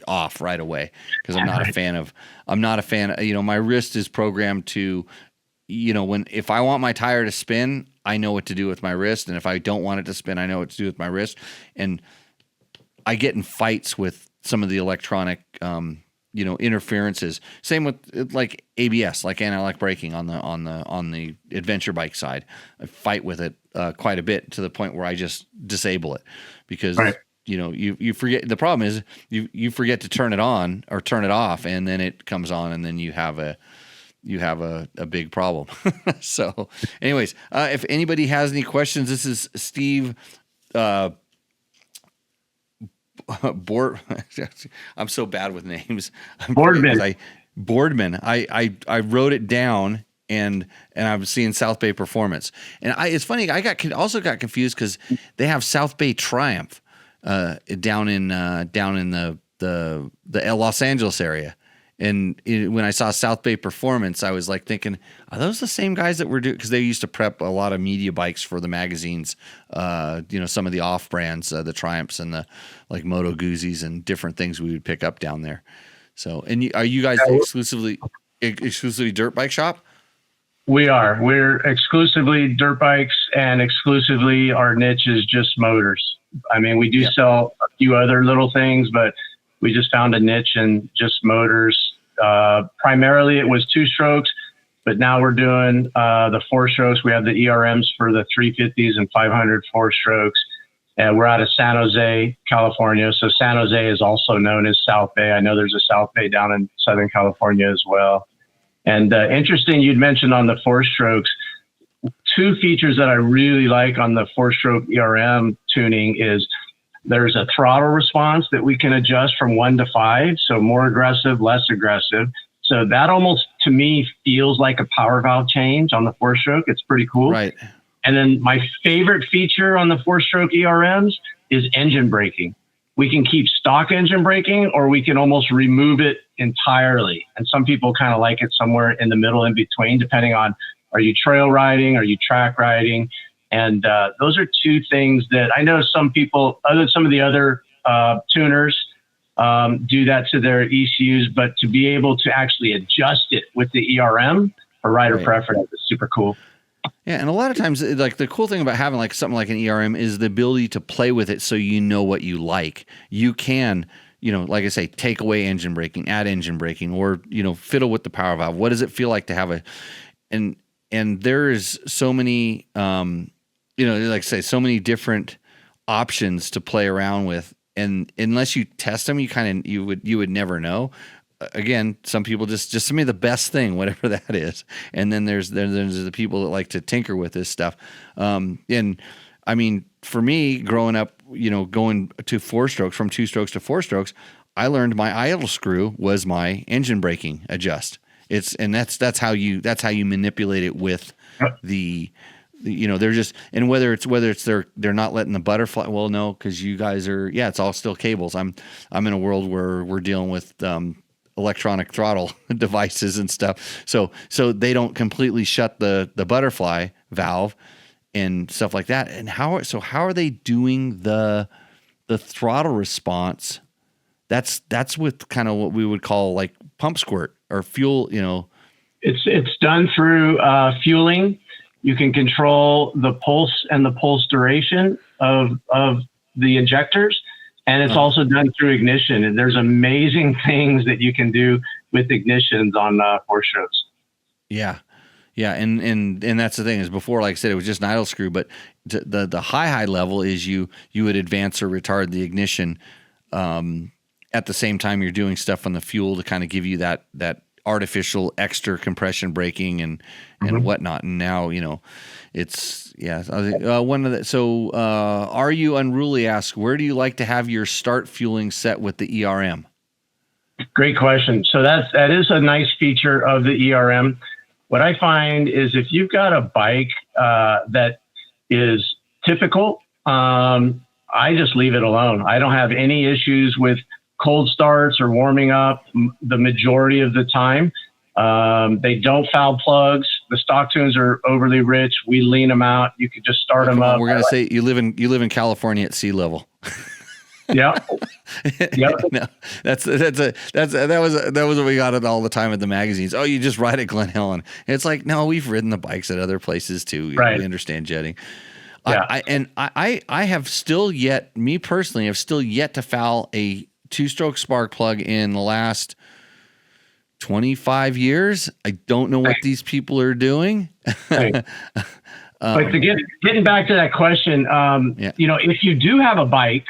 off right away, because I'm not a fan of, my wrist is programmed to, if I want my tire to spin, I know what to do with my wrist, and if I don't want it to spin, I know what to do with my wrist. And I get in fights with some of the electronic interferences. Same with like ABS, like anti-lock braking on the adventure bike side. I fight with it quite a bit, to the point where I just disable it, because you forget. The problem is you forget to turn it on or turn it off, and then it comes on, and then you have a big problem. So anyways, if anybody has any questions, this is Steve I'm so bad with names. Boardman. I wrote it down, and I'm seeing South Bay Performance, and it's funny. I also got confused because they have South Bay Triumph down in the Los Angeles area. And when I saw South Bay Performance, I was like thinking, are those the same guys that were doing? Because they used to prep a lot of media bikes for the magazines, some of the off brands, the Triumphs and the like Moto Guzzi's and different things we would pick up down there. So, and are you guys exclusively dirt bike shop? We are. We're exclusively dirt bikes, and exclusively our niche is just motors. I mean, we do sell a few other little things, but we just found a niche in just motors. Primarily it was 2-strokes, but now we're doing the 4-strokes. We have the ERMs for the 350s and 500 4-strokes. And we're out of San Jose, California. So San Jose is also known as South Bay. I know there's a South Bay down in Southern California as well. And interesting, you'd mentioned on the 4-strokes, two features that I really like on the 4-stroke ERM tuning is there's a throttle response that we can adjust from 1 to 5. So more aggressive, less aggressive. So that almost, to me, feels like a power valve change on the 4-stroke. It's pretty cool. Right. And then my favorite feature on the 4-stroke ERMs is engine braking. We can keep stock engine braking, or we can almost remove it entirely. And some people kind of like it somewhere in the middle, in between, depending on, are you trail riding? Are you track riding? And those are two things that I know some people, some of the other tuners do that to their ECUs, but to be able to actually adjust it with the ERM for rider preference is super cool. Yeah, and a lot of times, like, the cool thing about having like something like an ERM is the ability to play with it, so you know what you like. You can, like I say, take away engine braking, add engine braking, or fiddle with the power valve. What does it feel like to have and there is so many, like I say, so many different options to play around with, and unless you test them, you would never know. Again, some people just send me the best thing, whatever that is. And then there's the people that like to tinker with this stuff. And I mean, for me, growing up, going to 4-strokes, from 2-strokes to 4-strokes, I learned my idle screw was my engine braking adjust. That's how you manipulate it with the they're just, and whether it's they're not letting the butterfly. Well, no, because you guys are, it's all still cables. I'm in a world where we're dealing with electronic throttle devices and stuff. So they don't completely shut the butterfly valve and stuff like that. And how are they doing the throttle response? That's with kind of what we would call like pump squirt or fuel, It's done through fueling. You can control the pulse and the pulse duration of the injectors. And it's also done through ignition. And there's amazing things that you can do with ignitions on 4-strokes. Yeah. Yeah, and that's the thing is before, like I said, it was just an idle screw, but the high level is you would advance or retard the ignition at the same time you're doing stuff on the fuel to kind of give you that artificial extra compression braking and whatnot. And now it's one of the. So Are You Unruly asks, where do you like to have your start fueling set with the ERM? Great question. So that is a nice feature of the ERM. What I find is if you've got a bike that is typical, I just leave it alone. I don't have any issues with cold starts or warming up the majority of the time. They don't foul plugs. The stock tunes are overly rich. We lean them out. You could just start them up. We're gonna say you live in California at sea level. Yeah. Yep. No, that was what we got it all the time at the magazines. Oh, you just ride at Glen Helen. It's like, no, we've ridden the bikes at other places too. Right. We understand jetting. Yeah. I have still yet, me personally, have still yet to foul a two-stroke spark plug in the last 25 years. I don't know what these people are doing. Right. But getting back to that question, if you do have a bike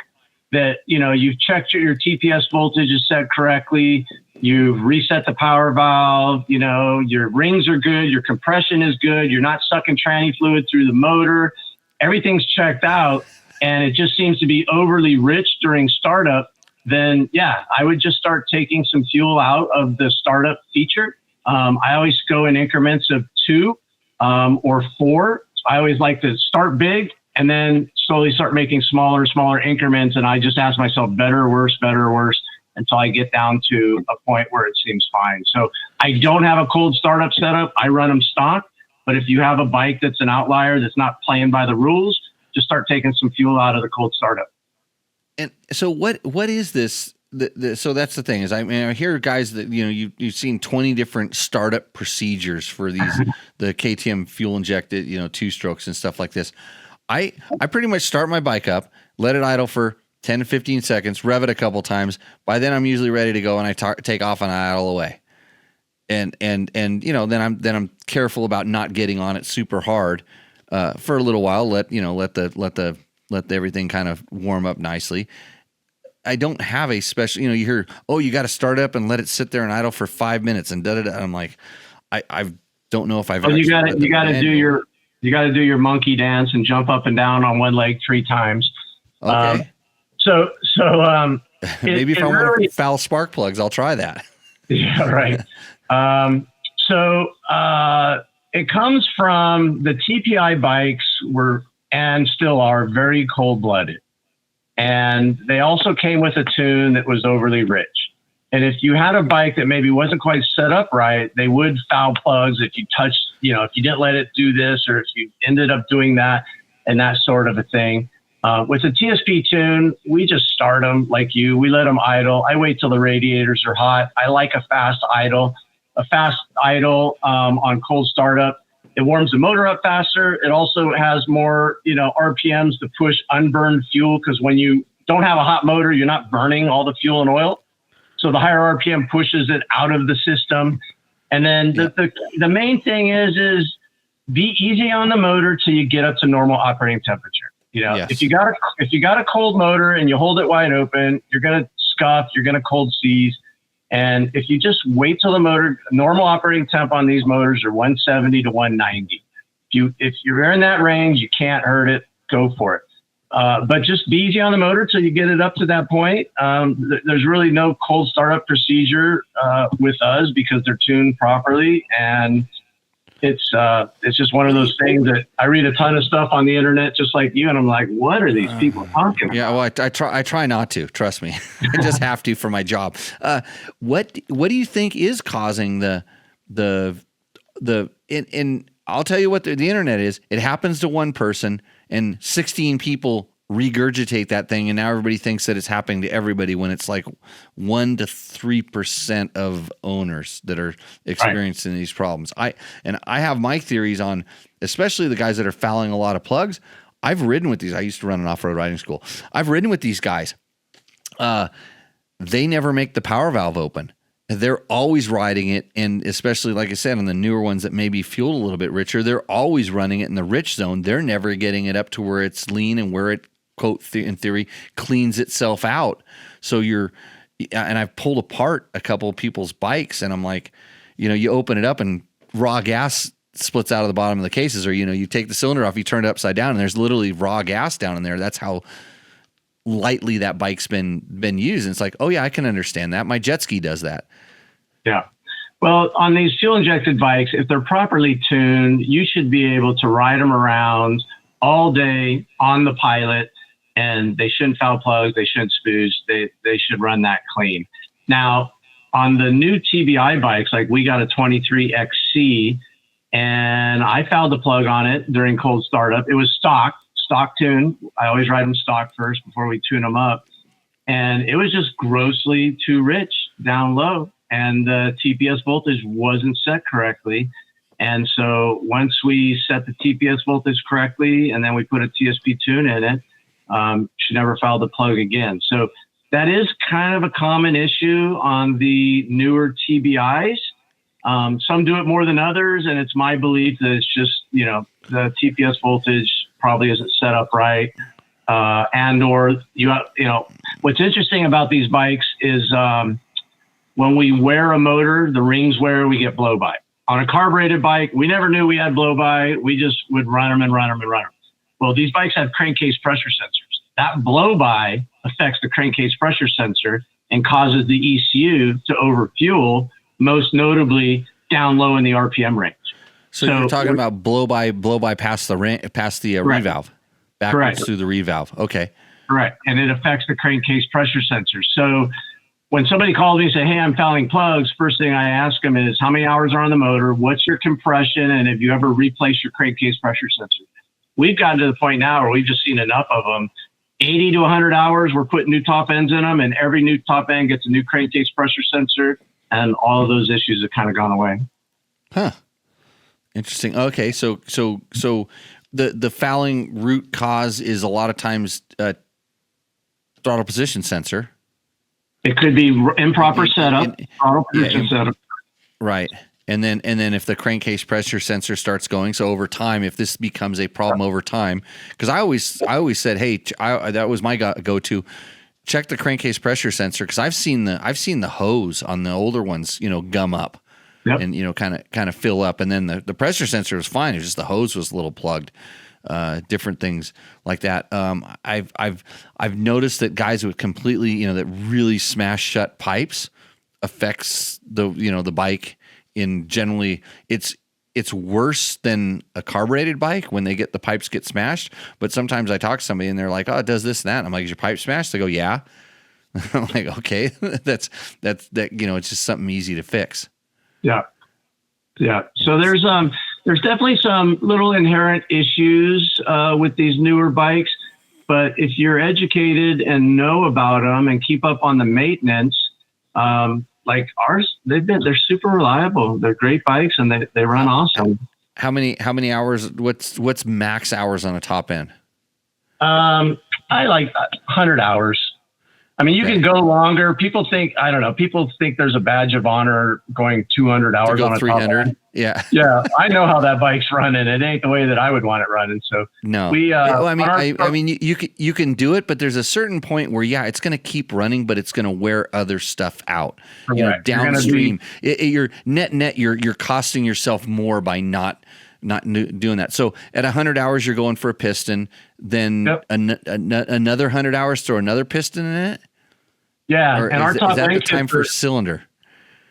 that, you've checked your TPS voltage is set correctly, you've reset the power valve, your rings are good, your compression is good, you're not sucking tranny fluid through the motor, everything's checked out, and it just seems to be overly rich during startup, then I would just start taking some fuel out of the startup feature. I always go in increments of 2 or 4. I always like to start big and then slowly start making smaller and smaller increments. And I just ask myself better or worse until I get down to a point where it seems fine. So I don't have a cold startup setup. I run them stock. But if you have a bike that's an outlier, that's not playing by the rules, just start taking some fuel out of the cold startup. And so what is this? So that's the thing is, I hear guys that, you've seen 20 different startup procedures for these, the KTM fuel injected, 2 strokes and stuff like this. I pretty much start my bike up, let it idle for 10 to 15 seconds, rev it a couple times. By then I'm usually ready to go and I take off and I idle away. And then I'm careful about not getting on it super hard for a little while. Let everything kind of warm up nicely. I don't have a special, you hear, you got to start up and let it sit there and idle for 5 minutes and da-da-da. I'm like, I don't know if I've. Well, you got to do your monkey dance and jump up and down on one leg 3 times. Okay. Maybe if I want to foul spark plugs, I'll try that. Yeah, right. It comes from the TPI bikes were and still are very cold-blooded. And they also came with a tune that was overly rich. And if you had a bike that maybe wasn't quite set up right, they would foul plugs if you touched, if you didn't let it do this, or if you ended up doing that and that sort of a thing. With a TSP tune, we just start them like you. We let them idle. I wait till the radiators are hot. I like a fast idle. A fast idle on cold startup, it warms the motor up faster. It also has more, RPMs to push unburned fuel, because when you don't have a hot motor, you're not burning all the fuel and oil. So the higher RPM pushes it out of the system. And then the main thing is be easy on the motor till you get up to normal operating temperature. Yes. If you got a cold motor and you hold it wide open, you're going to scuff, you're going to cold seize. And if you just wait till the motor, normal operating temp on these motors are 170 to 190. If you're in that range, you can't hurt it, go for it. But just be easy on the motor till you get it up to that point. There's really no cold startup procedure with us because they're tuned properly. And it's just one of those things that I read a ton of stuff on the internet, just like you, and I'm like, what are these people talking about? Yeah, well, I try not to. Trust me, I just have to for my job. What do you think is causing the I'll tell you what the internet is. It happens to one person, and 16 people regurgitate that thing, and now everybody thinks that it's happening to everybody, when it's like 1 to 3% of owners that are experiencing these problems. I have my theories on, especially the guys that are fouling a lot of plugs. I've ridden with these. I used to run an off-road riding school. I've ridden with these guys. They never make the power valve open. they're always riding it, and especially, like I said, on the newer ones that may be fueled a little bit richer, they're always running it in the rich zone. They're never getting it up to where it's lean and where it, quote, in theory, cleans itself out. So and I've pulled apart a couple of people's bikes, and I'm like, you open it up and raw gas splits out of the bottom of the cases, or, you take the cylinder off, you turn it upside down, and there's literally raw gas down in there. That's how lightly that bike's been used. And it's like, oh yeah, I can understand that. My jet ski does that. Yeah. Well, on these fuel injected bikes, if they're properly tuned, you should be able to ride them around all day on the pilot, and they shouldn't foul plug. They shouldn't spooge. They should run that clean. Now, on the new TBI bikes, like we got a 23XC, and I fouled the plug on it during cold startup. It was stock tune. I always ride them stock first before we tune them up. And it was just grossly too rich down low. And the TPS voltage wasn't set correctly. And so once we set the TPS voltage correctly, and then we put a TSP tune in it, she never fouled the plug again. So that is kind of a common issue on the newer TBIs. Some do it more than others, and it's my belief that it's just, the TPS voltage probably isn't set up right. And/or what's interesting about these bikes is when we wear a motor, the rings wear, we get blow by. On a carbureted bike, we never knew we had blow by. We just would run them. Well, these bikes have crankcase pressure sensors. That blow by affects the crankcase pressure sensor and causes the ECU to overfuel, most notably down low in the RPM range. So you're talking about blow by past the reed valve, backwards through the reed valve. Okay. Correct. And it affects the crankcase pressure sensor. So when somebody calls me and say, hey, I'm fouling plugs, first thing I ask them is how many hours are on the motor? What's your compression? And have you ever replaced your crankcase pressure sensor? We've gotten to the point now where we've just seen enough of them. 80 to 100 hours, we're putting new top ends in them, and every new top end gets a new crankcase pressure sensor, and all of those issues have kind of gone away. Huh. Interesting. Okay, so the fouling root cause is a lot of times throttle position sensor. It could be improper setup, throttle position setup. Right. And then if the crankcase pressure sensor starts going, so over time, if this becomes a problem over time, because I always said, hey, that was my go-to, check the crankcase pressure sensor, because I've seen the hose on the older ones, gum up. Yep. And kind of fill up, and then the pressure sensor was fine. It was just the hose was a little plugged. Different things like that. I've noticed that guys with completely that really smash shut pipes affects the bike. In generally, it's worse than a carbureted bike when the pipes get smashed. But sometimes I talk to somebody and they're like, "Oh, it does this and that." And I'm like, "Is your pipe smashed?" They go, "Yeah." I'm like, "Okay, that's it's just something easy to fix." Yeah. So there's definitely some little inherent issues with these newer bikes, but if you're educated and know about them and keep up on the maintenance, like ours, they're super reliable. They're great bikes and they run awesome. How many hours? What's max hours on a top end? I like 100 hours. I mean, you can go longer. People think there's a badge of honor going 200 hours on a 300. Top end. Yeah. Yeah. I know how that bike's running. It ain't the way that I would want it running. So no, you can do it, but there's a certain point where, it's going to keep running, but it's going to wear other stuff out, downstream. You're net, you're costing yourself more by not doing that. So at 100 hours, you're going for a piston, then another 100 hours, throw another piston in it. Yeah, or and our top is that the range time for a cylinder?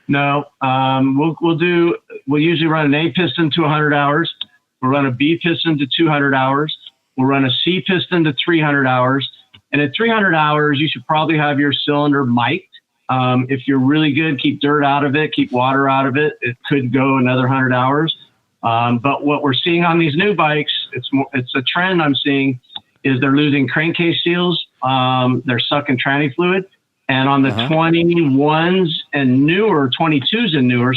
No, we'll usually run an A piston to 100 hours. We'll run a B piston to 200 hours. We'll run a C piston to 300 hours. And at 300 hours, you should probably have your cylinder mic'd. If you're really good, keep dirt out of it, keep water out of it. It could go another 100 hours. But what we're seeing on these new bikes, it's a trend I'm seeing, is they're losing crankcase seals. They're sucking tranny fluid. And on the 21s and newer, 22s and newer,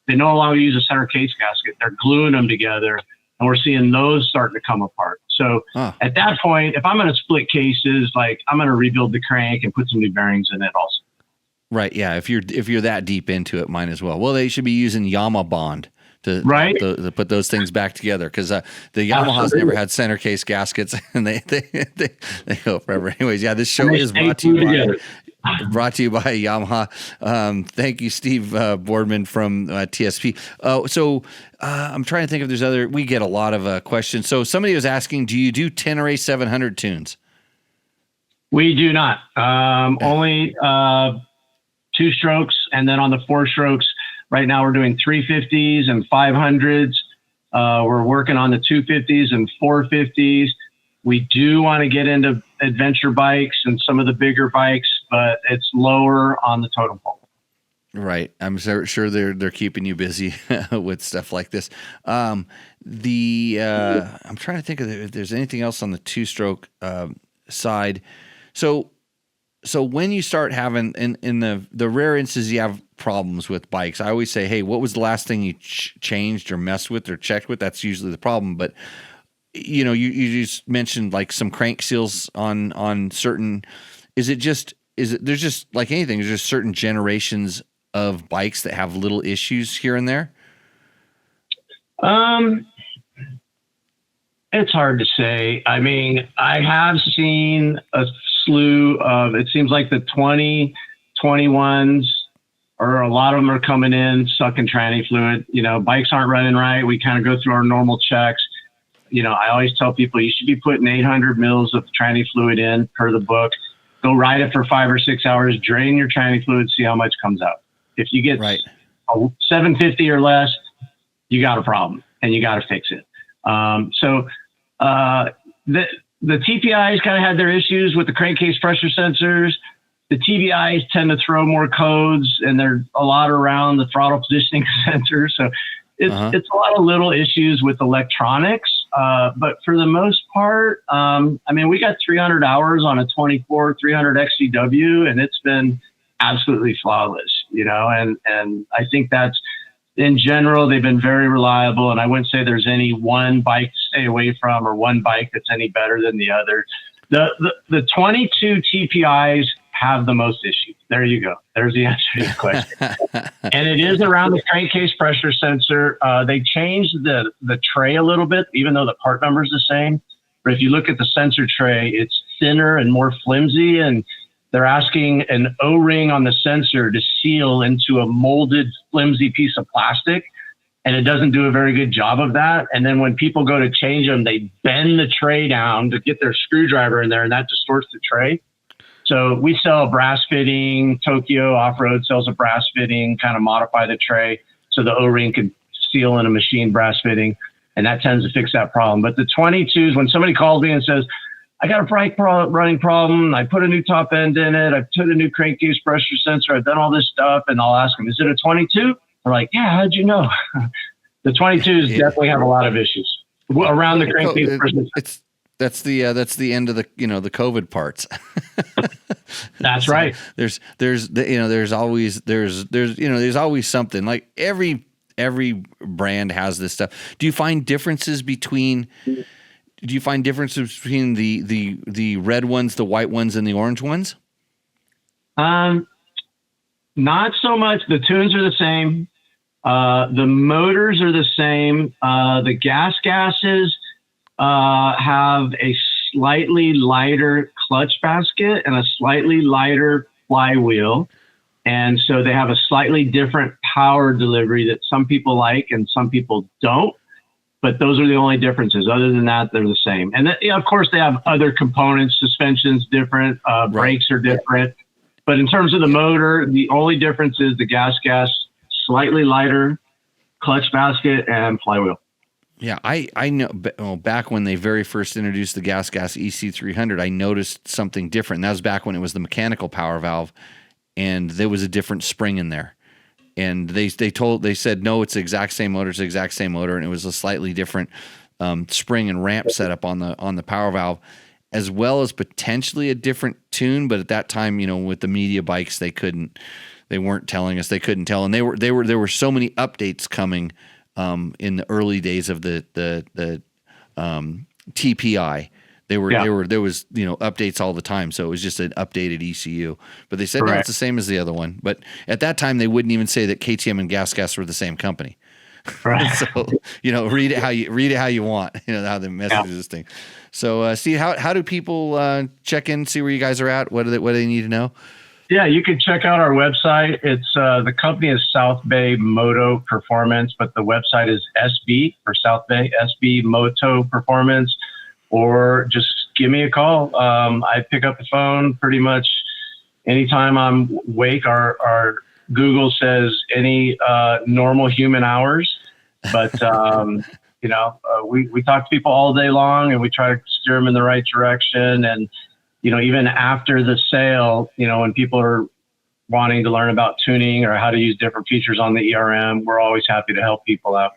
they no longer use a center case gasket. They're gluing them together, and we're seeing those starting to come apart. So at that point, if I'm going to split cases, like I'm going to rebuild the crank and put some new bearings in it also. Right. Yeah. If you're that deep into it, might as well. Well, they should be using Yamaha Bond to put those things back together, because the Yamaha's never had center case gaskets, and they go forever. Anyways, yeah, this show is brought to you by Yamaha. Thank you, Steve Boardman from TSP. So I'm trying to think if there's other. We get a lot of questions. So somebody was asking, do you do Tenere 700 tunes? We do not. Only 2 strokes, and then on the 4 strokes, right now we're doing 350s and 500s. We're working on the 250s and 450s. We do want to get into adventure bikes and some of the bigger bikes, but it's lower on the totem pole. Right. I'm sure they're keeping you busy with stuff like this. I'm trying to think of if there's anything else on the 2-stroke side. So when you start having in the rare instances you have problems with bikes, I always say, hey, what was the last thing you changed or messed with or checked with? That's usually the problem. But you just mentioned like some crank seals on certain. Is it there's just like anything? There's just certain generations of bikes that have little issues here and there. It's hard to say. I mean, I have seen a slew of, it seems like the 2021s, or a lot of them are coming in, sucking tranny fluid. Bikes aren't running right. We kind of go through our normal checks. I always tell people you should be putting 800 mils of tranny fluid in per the book. Go ride it for 5 or 6 hours, drain your tranny fluid, see how much comes out. If you get a 750 or less, you got a problem and you got to fix it. The TPIs kind of had their issues with the crankcase pressure sensors. The TBIs tend to throw more codes, and they're a lot around the throttle positioning sensor. So it's a lot of little issues with electronics. But for the most part, we got 300 hours on a 24 300 XCW, and it's been absolutely flawless, and I think that's, in general, they've been very reliable, and I wouldn't say there's any one bike to stay away from or one bike that's any better than the other. The 22 TPIs have the most issues. There you go. There's the answer to your question. And it is around the crankcase pressure sensor. They changed the tray a little bit, even though the part number is the same. But if you look at the sensor tray, it's thinner and more flimsy, and they're asking an O-ring on the sensor to seal into a molded, flimsy piece of plastic, and it doesn't do a very good job of that. And then when people go to change them, they bend the tray down to get their screwdriver in there, and that distorts the tray. So we sell a brass fitting. Tokyo Off-Road sells a brass fitting, kind of modify the tray so the O-ring can seal in a machine brass fitting, and that tends to fix that problem. But the 22s, when somebody calls me and says, I got a bike running problem, I put a new top end in it, I put a new crankcase pressure sensor, I've done all this stuff, and I'll ask them, is it a 22? They're like, yeah, how'd you know? The 22s definitely have a lot of issues around the crankcase pressure sensor. That's the end of the the COVID parts. That's right. There's always something. Like every brand has this stuff. Do you find differences between the red ones, the white ones, and the orange ones? Not so much. The tunes are the same. The motors are the same. The gases have a slightly lighter clutch basket and a slightly lighter flywheel. And so they have a slightly different power delivery that some people like and some people don't. But those are the only differences. Other than that, they're the same. And of course, they have other components. Suspension's different. Brakes are different. But in terms of the motor, the only difference is the gas, slightly lighter clutch basket and flywheel. Yeah, I know. Back when they very first introduced the gas EC300, I noticed something different. And that was back when it was the mechanical power valve, and there was a different spring in there. And they said no, it's the exact same motor, and it was a slightly different spring and ramp setup on the power valve, as well as potentially a different tune. But at that time, with the media bikes, they weren't telling us, they couldn't tell, and there were so many updates coming in the early days of the TPI There was updates all the time, so it was just an updated ECU. But they said no, it's the same as the other one. But at that time, they wouldn't even say that KTM and GasGas were the same company. Right. So read it how you want. How the message is this thing. So Steve, how do people check in, see where you guys are at? What do they need to know? Yeah, you can check out our website. It's the company is South Bay Moto Performance, but the website is SB for South Bay, SB Moto Performance. Or just give me a call. I pick up the phone pretty much anytime I'm awake. Our Google says any normal human hours, but we talk to people all day long, and we try to steer them in the right direction. And even after the sale, when people are wanting to learn about tuning or how to use different features on the ERM, we're always happy to help people out.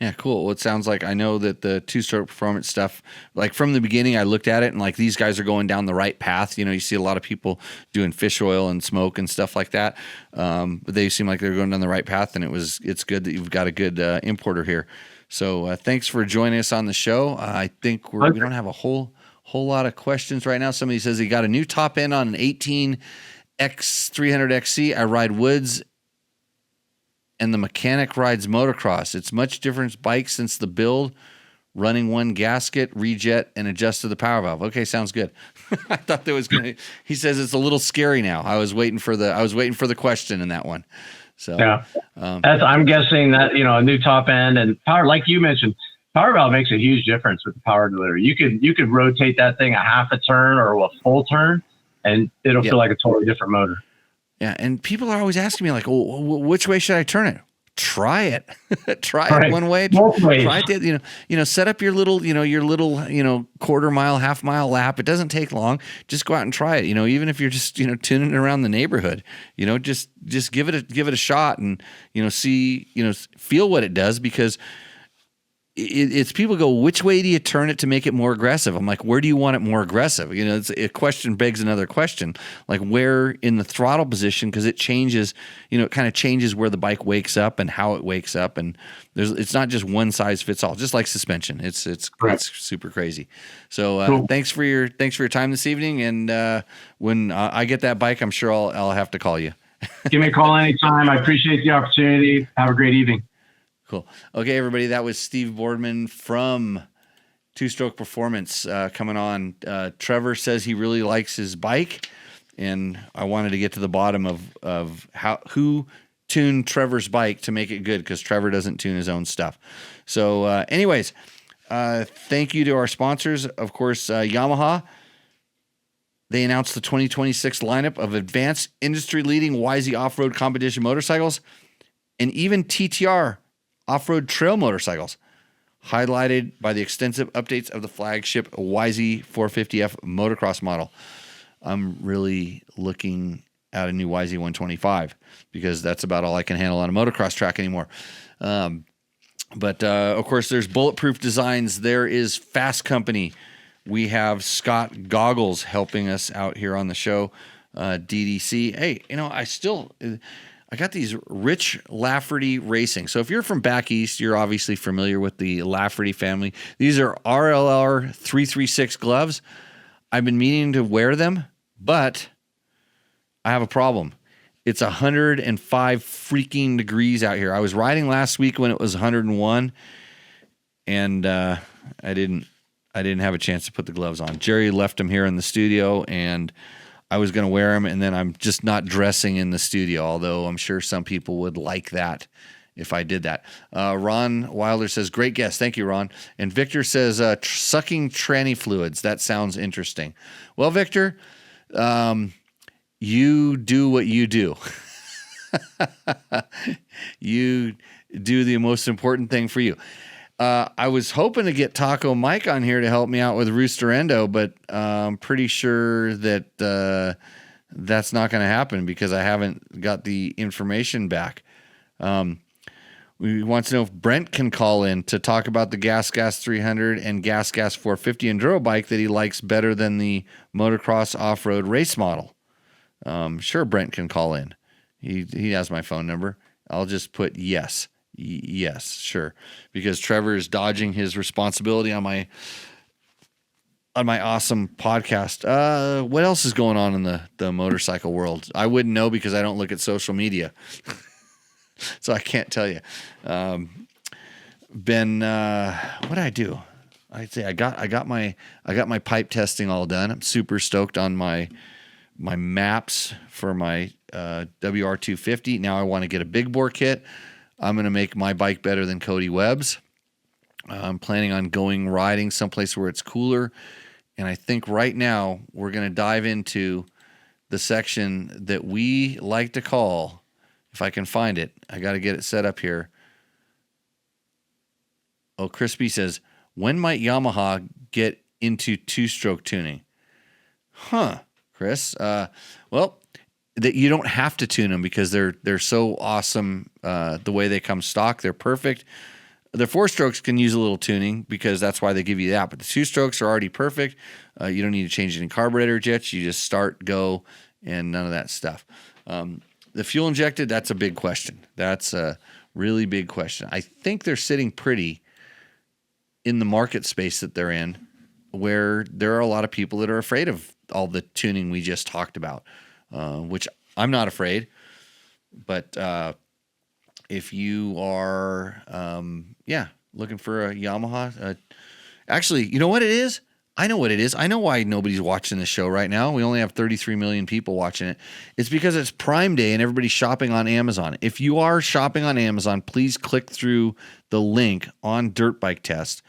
Yeah, cool. Well, it sounds like I know that the Two-Stroke Performance stuff, like from the beginning, I looked at it and like these guys are going down the right path. You see a lot of people doing fish oil and smoke and stuff like that. But they seem like they're going down the right path, and it's good that you've got a good importer here. So thanks for joining us on the show. I think we don't have a whole lot of questions right now. Somebody says he got a new top end on an 18 X300XC. I ride woods, and the mechanic rides motocross. It's much different bike since the build, running one gasket, rejet, and adjusted the power valve. Okay, sounds good. I thought there was gonna. He says it's a little scary now. I was waiting for the question in that one. So yeah, I'm guessing that a new top end and power, like you mentioned, power valve makes a huge difference with the power delivery. You could rotate that thing a half a turn or a full turn, and it'll feel like a totally different motor. Yeah, and people are always asking me like, which way should I turn it? Try it. Try it one way. Try it. Set up your little quarter mile, half mile lap. It doesn't take long. Just go out and try it. Even if you're just tuning it around the neighborhood. Just give it a shot and see feel what it does, because it's people go, which way do you turn it to make it more aggressive? I'm like, where do you want it more aggressive? It's a question begs another question, like where in the throttle position, because it changes, it kind of changes where the bike wakes up and how it wakes up, and it's not just one size fits all, just like suspension. It's super crazy. So cool. Thanks for your time this evening, and when I get that bike, I'm sure I'll have to call you. Give me a call anytime. I appreciate the opportunity. Have a great evening. Cool. Okay, everybody, that was Steve Boardman from Two-Stroke Performance coming on. Trevor says he really likes his bike, and I wanted to get to the bottom of who tuned Trevor's bike to make it good, because Trevor doesn't tune his own stuff. So anyways, thank you to our sponsors. Of course, Yamaha. They announced the 2026 lineup of advanced industry-leading YZ off-road competition motorcycles, and even TTR off-road trail motorcycles, highlighted by the extensive updates of the flagship YZ 450F motocross model. I'm really looking at a new YZ 125 because that's about all I can handle on a motocross track anymore. But of course, there's bulletproof designs. There is Fasst Company. We have Scott Goggles helping us out here on the show. DDC. Hey, I got these Rich Lafferty Racing. So if you're from back east, you're obviously familiar with the Lafferty family. These are RLR 336 gloves. I've been meaning to wear them, but I have a problem. It's 105 freaking degrees out here. I was riding last week when it was 101, and I didn't have a chance to put the gloves on. Jerry left them here in the studio, and I was going to wear them, and then I'm just not dressing in the studio, although I'm sure some people would like that if I did that. Ron Wilder says, great guest. Thank you, Ron. And Victor says, sucking tranny fluids. That sounds interesting. Well, Victor, you do what you do. You do the most important thing for you. I was hoping to get Taco Mike on here to help me out with Rooster Endo, but I'm pretty sure that that's not going to happen because I haven't got the information back. We want to know if Brent can call in to talk about the GasGas 300 and GasGas 450 Enduro bike that he likes better than the motocross off-road race model. Sure, Brent can call in. He has my phone number. I'll just put yes. Yes, sure. Because Trevor is dodging his responsibility on my on my awesome podcast. What else is going on in the motorcycle world? I wouldn't know because I don't look at social media. So I can't tell you. What did I do? I'd say I got my pipe testing all done. I'm super stoked on my maps for my WR250. Now I want to get a big bore kit. I'm going to make my bike better than Cody Webb's. I'm planning on going riding someplace where it's cooler. And I think right now we're going to dive into the section that we like to call, if I can find it, I got to get it set up here. Oh, Crispy says, when might Yamaha get into two-stroke tuning? Huh, Chris? Well, that you don't have to tune them because they're so awesome the way they come stock. They're perfect. The 4-strokes can use a little tuning because that's why they give you that. But the 2-strokes are already perfect. You don't need to change any carburetor jets. You just start, go, and none of that stuff. The fuel injected, that's a big question. That's a really big question. I think they're sitting pretty in the market space that they're in, where there are a lot of people that are afraid of all the tuning we just talked about, which I'm not afraid. But if you are, looking for a Yamaha, actually, you know what it is? I know what it is. I know why nobody's watching the show right now. We only have 33 million people watching it. It's because it's Prime Day and everybody's shopping on Amazon. If you are shopping on Amazon, please click through the link on Dirt Bike Test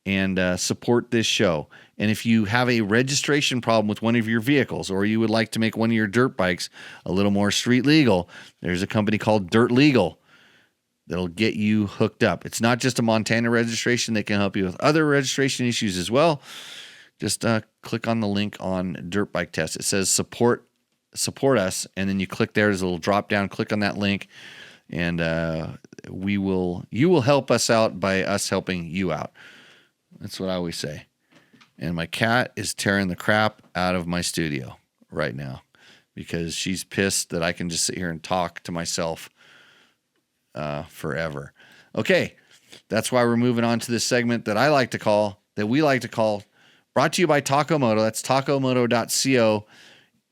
and support this show. And if you have a registration problem with one of your vehicles, or you would like to make one of your dirt bikes a little more street legal, there's a company called Dirt Legal that'll get you hooked up. It's not just a Montana registration. They can help you with other registration issues as well. Just click on the link on Dirt Bike Test. It says support us, and then you click there. There's a little drop down. Click on that link, and you will help us out by us helping you out. That's what I always say. And my cat is tearing the crap out of my studio right now because she's pissed that I can just sit here and talk to myself forever. Okay, that's why we're moving on to this segment that we like to call, brought to you by Taco Moto. That's tacomoto.co.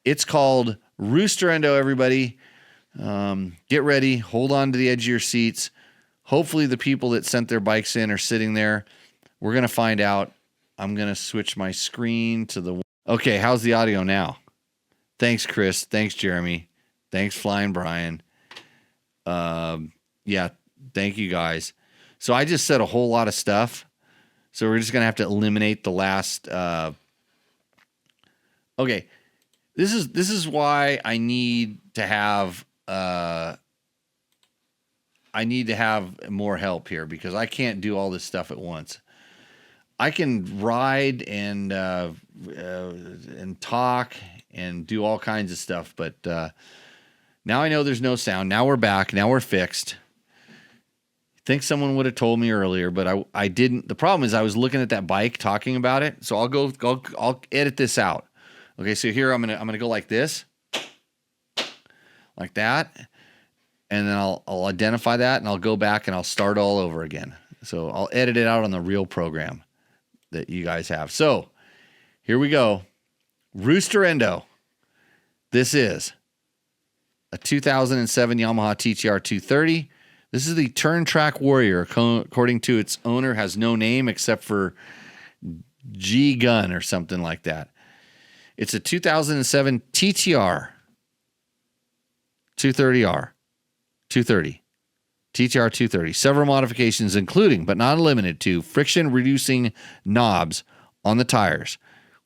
It's called Rooster Endo, everybody. Get ready. Hold on to the edge of your seats. Hopefully the people that sent their bikes in are sitting there. We're going to find out. I'm going to switch my screen to the... Okay, how's the audio now? Thanks, Chris. Thanks, Jeremy. Thanks, Flying Brian. Yeah, thank you guys. So I just said a whole lot of stuff. So we're just going to have to eliminate the last... Okay, this is why I need to have... I need to have more help here because I can't do all this stuff at once. I can ride and talk and do all kinds of stuff, but now I know there's no sound. Now we're back. Now we're fixed. I think someone would have told me earlier, but I didn't. The problem is I was looking at that bike, talking about it. So I'll edit this out. Okay, so here I'm gonna go like this, like that, and then I'll identify that, and I'll go back and I'll start all over again. So I'll edit it out on the real program that you guys have. So here we go. Rooster Endo. This is a 2007 Yamaha TTR 230. This is the Turn Track Warrior. According to its owner, has no name except for G Gun or something like that. It's a 2007 TTR 230R. 230. TTR 230. Several modifications, including, but not limited to, friction-reducing knobs on the tires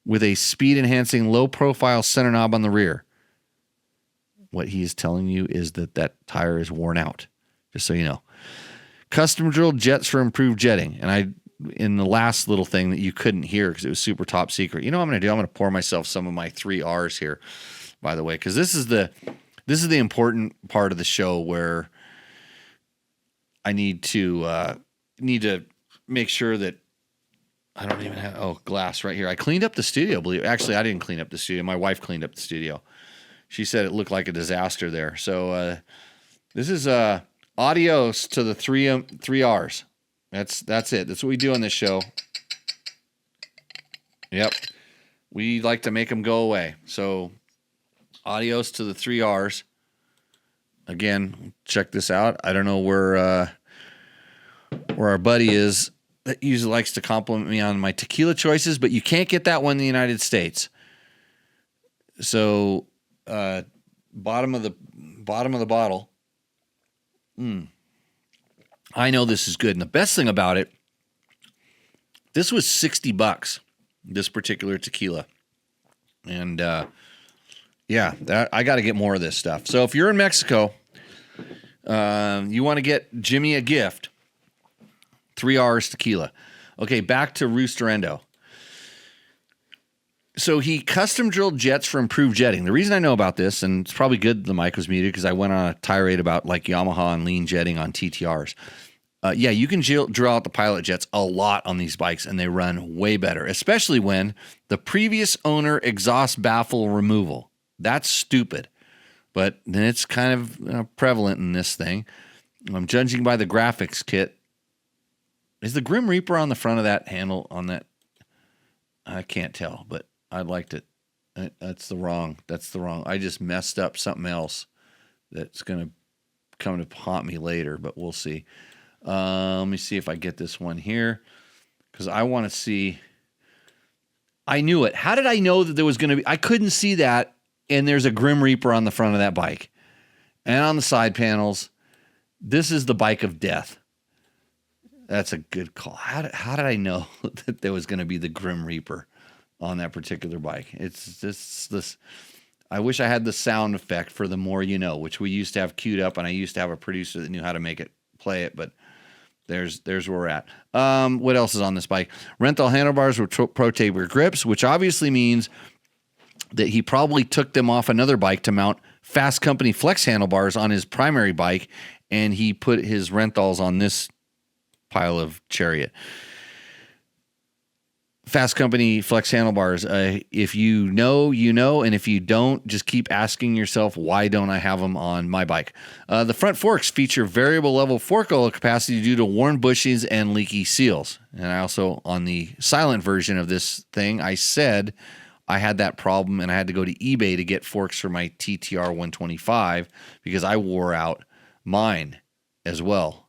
with a speed-enhancing low-profile center knob on the rear. What he is telling you is that tire is worn out, just so you know. Custom-drilled jets for improved jetting. And in the last little thing that you couldn't hear because it was super top secret, you know what I'm going to do? I'm going to pour myself some of my 3Rs here, by the way, because this is the important part of the show where I need to make sure that I don't even have glass right here. I cleaned up the studio. Actually, I didn't clean up the studio. My wife cleaned up the studio. She said it looked like a disaster there. So this is adios to the three R's. That's it. That's what we do on this show. Yep. We like to make them go away. So adios to the 3 R's. Again, check this out. I don't know where our buddy is that usually likes to compliment me on my tequila choices, but you can't get that one in the United States. So, bottom of the bottle. I know this is good. And the best thing about it, this was $60, this particular tequila. And, that I got to get more of this stuff. So if you're in Mexico, you want to get Jimmy a gift, 3 R's tequila. Okay, back to Rooster Endo. So he custom drilled jets for improved jetting. The reason I know about this, and it's probably good the mic was muted because I went on a tirade about like Yamaha and lean jetting on TTRs. You can drill out the pilot jets a lot on these bikes, and they run way better, especially when the previous owner exhaust baffle removal. That's stupid, but then it's kind of prevalent in this thing. I'm judging by the graphics kit. Is the Grim Reaper on the front of that handle on that? I can't tell, but I liked it. That's the wrong. I just messed up something else that's going to come to haunt me later, but we'll see. Let me see if I get this one here because I want to see. I knew it. How did I know that there was going to be? I couldn't see that, and there's a Grim Reaper on the front of that bike and on the side panels. This is the bike of death. That's a good call. How did I know that there was going to be the Grim Reaper on that particular bike? It's just this. I wish I had the sound effect for the more you know, which we used to have queued up, and I used to have a producer that knew how to make it play it, but there's where we're at. What else is on this bike? Renthal handlebars with pro taper grips, which obviously means that he probably took them off another bike to mount Fasst Company flex handlebars on his primary bike, and he put his Renthals on this pile of Chariot. Fasst Company flex handlebars. If you know, you know, and if you don't, just keep asking yourself, why don't I have them on my bike? The front forks feature variable level fork oil capacity due to worn bushings and leaky seals. And I also, on the silent version of this thing, I said I had that problem and I had to go to eBay to get forks for my TTR 125 because I wore out mine as well.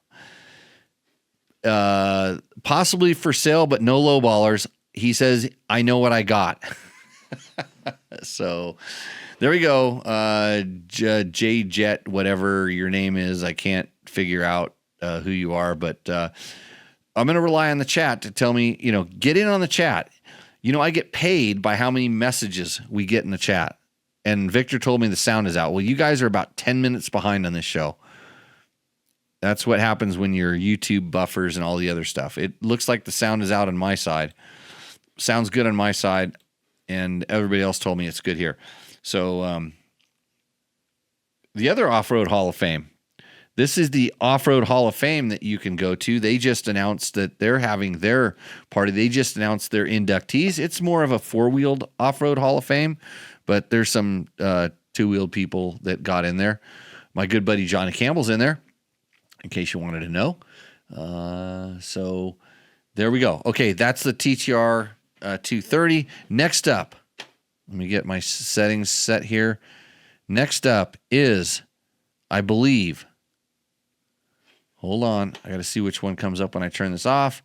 Possibly for sale, but no lowballers. He says, I know what I got. So there we go. J Jet, whatever your name is. I can't figure out who you are, but I'm going to rely on the chat to tell me, get in on the chat. I get paid by how many messages we get in the chat. And Victor told me the sound is out. Well, you guys are about 10 minutes behind on this show. That's what happens when your YouTube buffers and all the other stuff. It looks like the sound is out on my side. Sounds good on my side, and everybody else told me it's good here. So the other Off-Road Hall of Fame. This is the Off-Road Hall of Fame that you can go to. They just announced that they're having their party. They just announced their inductees. It's more of a four-wheeled Off-Road Hall of Fame, but there's some two-wheeled people that got in there. My good buddy Johnny Campbell's in there, in case you wanted to know. So there we go. Okay, that's the TTR 230. Next up, let me get my settings set here. Next up is, I believe, hold on, I got to see which one comes up when I turn this off.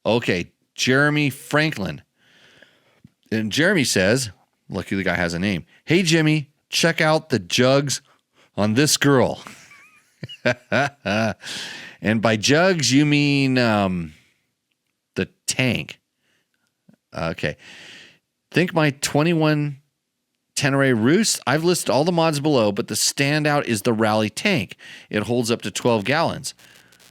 Okay, Jeremy Franklin. And Jeremy says, lucky the guy has a name. Hey, Jimmy, check out the jugs on this girl. And by jugs, you mean the tank. Okay. Think my 21 Tenere Roost. I've listed all the mods below, but the standout is the Rally tank. It holds up to 12 gallons.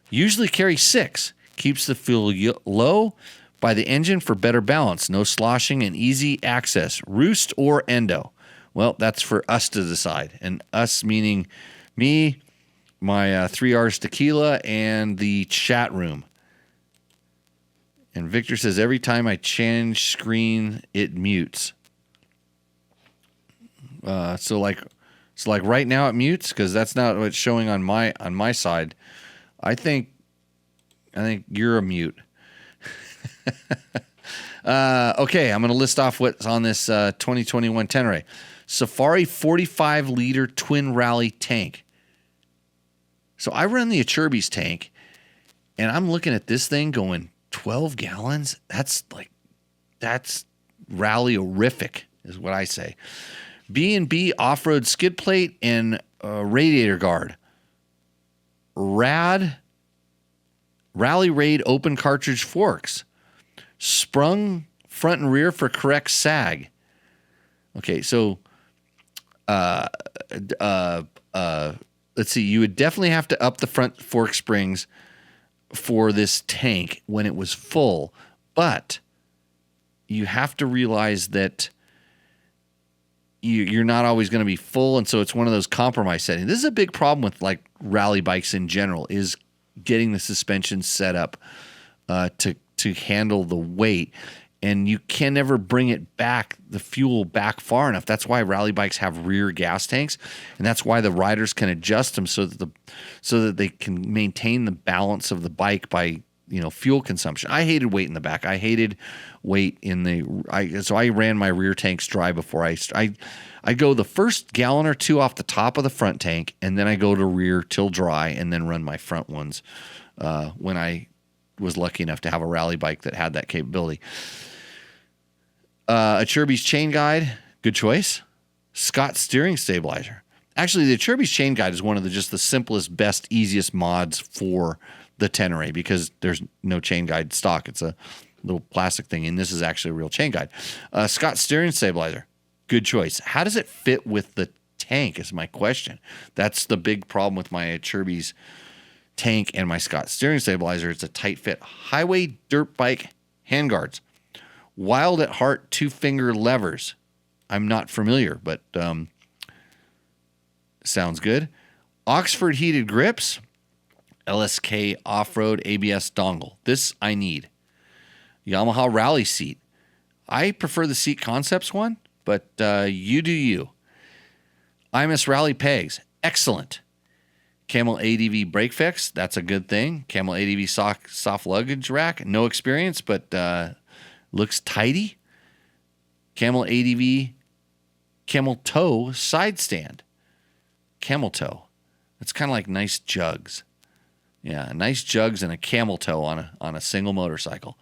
Usually carries 6. Keeps the fuel low by the engine for better balance. No sloshing and easy access. Roost or Endo? Well, that's for us to decide. And us meaning me, my 3 R's tequila, and the chat room. And Victor says, every time I change screen, it mutes. So like right now it mutes because that's not what's showing on my side. I think you're a mute. Okay, I'm going to list off what's on this 2021 Tenere. Safari 45-liter twin rally tank. So I run the Acerbis tank, and I'm looking at this thing going 12 gallons. That's rally-orific is what I say. B&B off-road skid plate and radiator guard. Rally Raid open cartridge forks. Sprung front and rear for correct sag. Okay, so let's see. You would definitely have to up the front fork springs for this tank when it was full, but you have to realize that you're not always going to be full, and so it's one of those compromise settings. This is a big problem with like rally bikes in general, is getting the suspension set up to handle the weight, and you can never bring it back, the fuel back far enough. That's why rally bikes have rear gas tanks, and that's why the riders can adjust them so that they can maintain the balance of the bike by fuel consumption. I hated weight in the back. I hated weight in so I ran my rear tanks dry before I go the first gallon or two off the top of the front tank, and then I go to rear till dry, and then run my front ones when I was lucky enough to have a rally bike that had that capability. Acerbis chain guide, good choice. Scott steering stabilizer. Actually, the Acerbis chain guide is one of the simplest, best, easiest mods for the Tenere because there's no chain guide stock. It's a little plastic thing, and this is actually a real chain guide. Scott steering stabilizer, good choice. How does it fit with the tank is my question. That's the big problem with my Acerbis tank and my Scott steering stabilizer. It's a tight fit. Highway dirt bike handguards. Wild at Heart 2-finger levers. I'm not familiar, but sounds good. Oxford heated grips. LSK off-road ABS dongle. This I need. Yamaha rally seat. I prefer the Seat Concepts one, but you do you. IMS rally pegs. Excellent. Camel ADV brake fix. That's a good thing. Camel ADV soft luggage rack. No experience, but looks tidy. Camel ADV camel toe side stand. Camel toe. It's kind of like nice jugs. Yeah, nice jugs and a camel toe on a single motorcycle.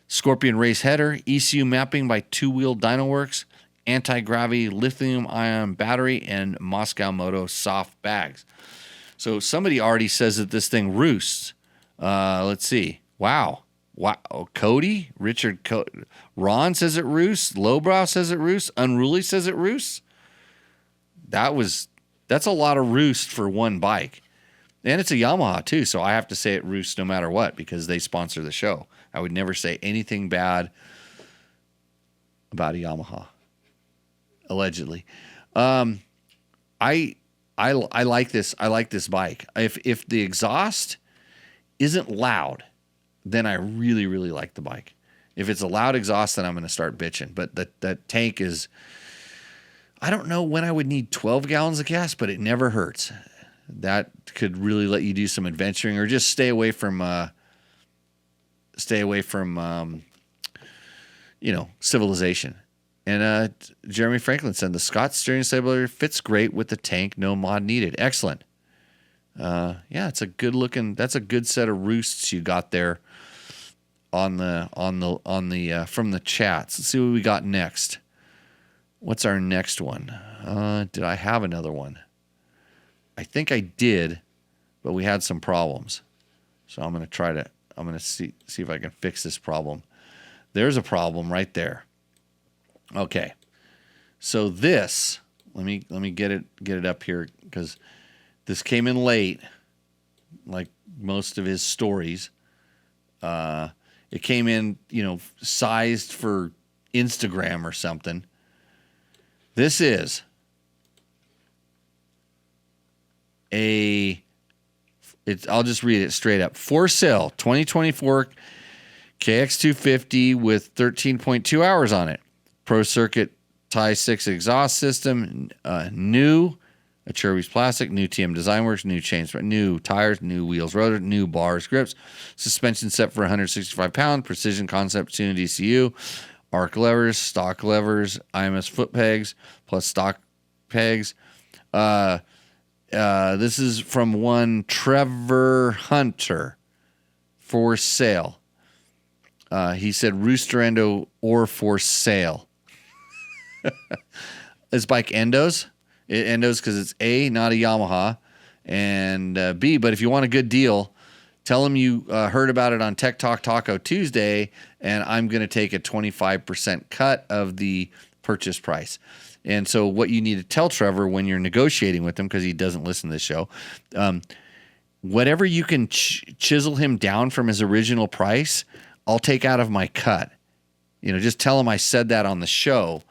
Scorpion race header, ECU mapping by Two Wheel Dynoworks, anti-gravity lithium-ion battery, and Moscow Moto soft bags. So somebody already says that this thing roosts. Let's see. Wow. Cody, Ron says it roosts. Lowbrow says it roosts. Unruly says it roosts. That's a lot of roost for one bike. And it's a Yamaha too, so I have to say it roosts no matter what because they sponsor the show. I would never say anything bad about a Yamaha. Allegedly. I like this. I like this bike. If the exhaust isn't loud, then I really, really like the bike. If it's a loud exhaust, then I'm going to start bitching. But that tank is, I don't know when I would need 12 gallons of gas, but it never hurts. That could really let you do some adventuring or just stay away from civilization. And Jeremy Franklin said the Scott steering stabilizer fits great with the tank. No mod needed. Excellent. Yeah, it's a good looking. That's a good set of roosts you got there on the from the chats. Let's see what we got next. What's our next one? Did I have another one? I think I did, but we had some problems. So I'm going to see if I can fix this problem. There's a problem right there. Okay. So this, let me get it up here because this came in late, like most of his stories. It came in, sized for Instagram or something. This is I'll just read it straight up. For sale, 2024 KX250 with 13.2 hours on it. Pro Circuit Tie 6 exhaust system, new Cherby's plastic, new TM Design Works, new chains, new tires, new wheels, rotor, new bars, grips, suspension set for 165 pounds, precision concept tuned ECU, arc levers, stock levers, IMS foot pegs, plus stock pegs. This is from one Trevor Hunter for sale. He said Rooster Endo or for sale. This bike endos. It endos because it's A, not a Yamaha, and B, but if you want a good deal, tell them you heard about it on Tech Talk Taco Tuesday, and I'm going to take a 25% cut of the purchase price. And so what you need to tell Trevor when you're negotiating with him, because he doesn't listen to this show, whatever you can chisel him down from his original price, I'll take out of my cut. Just tell him I said that on the show,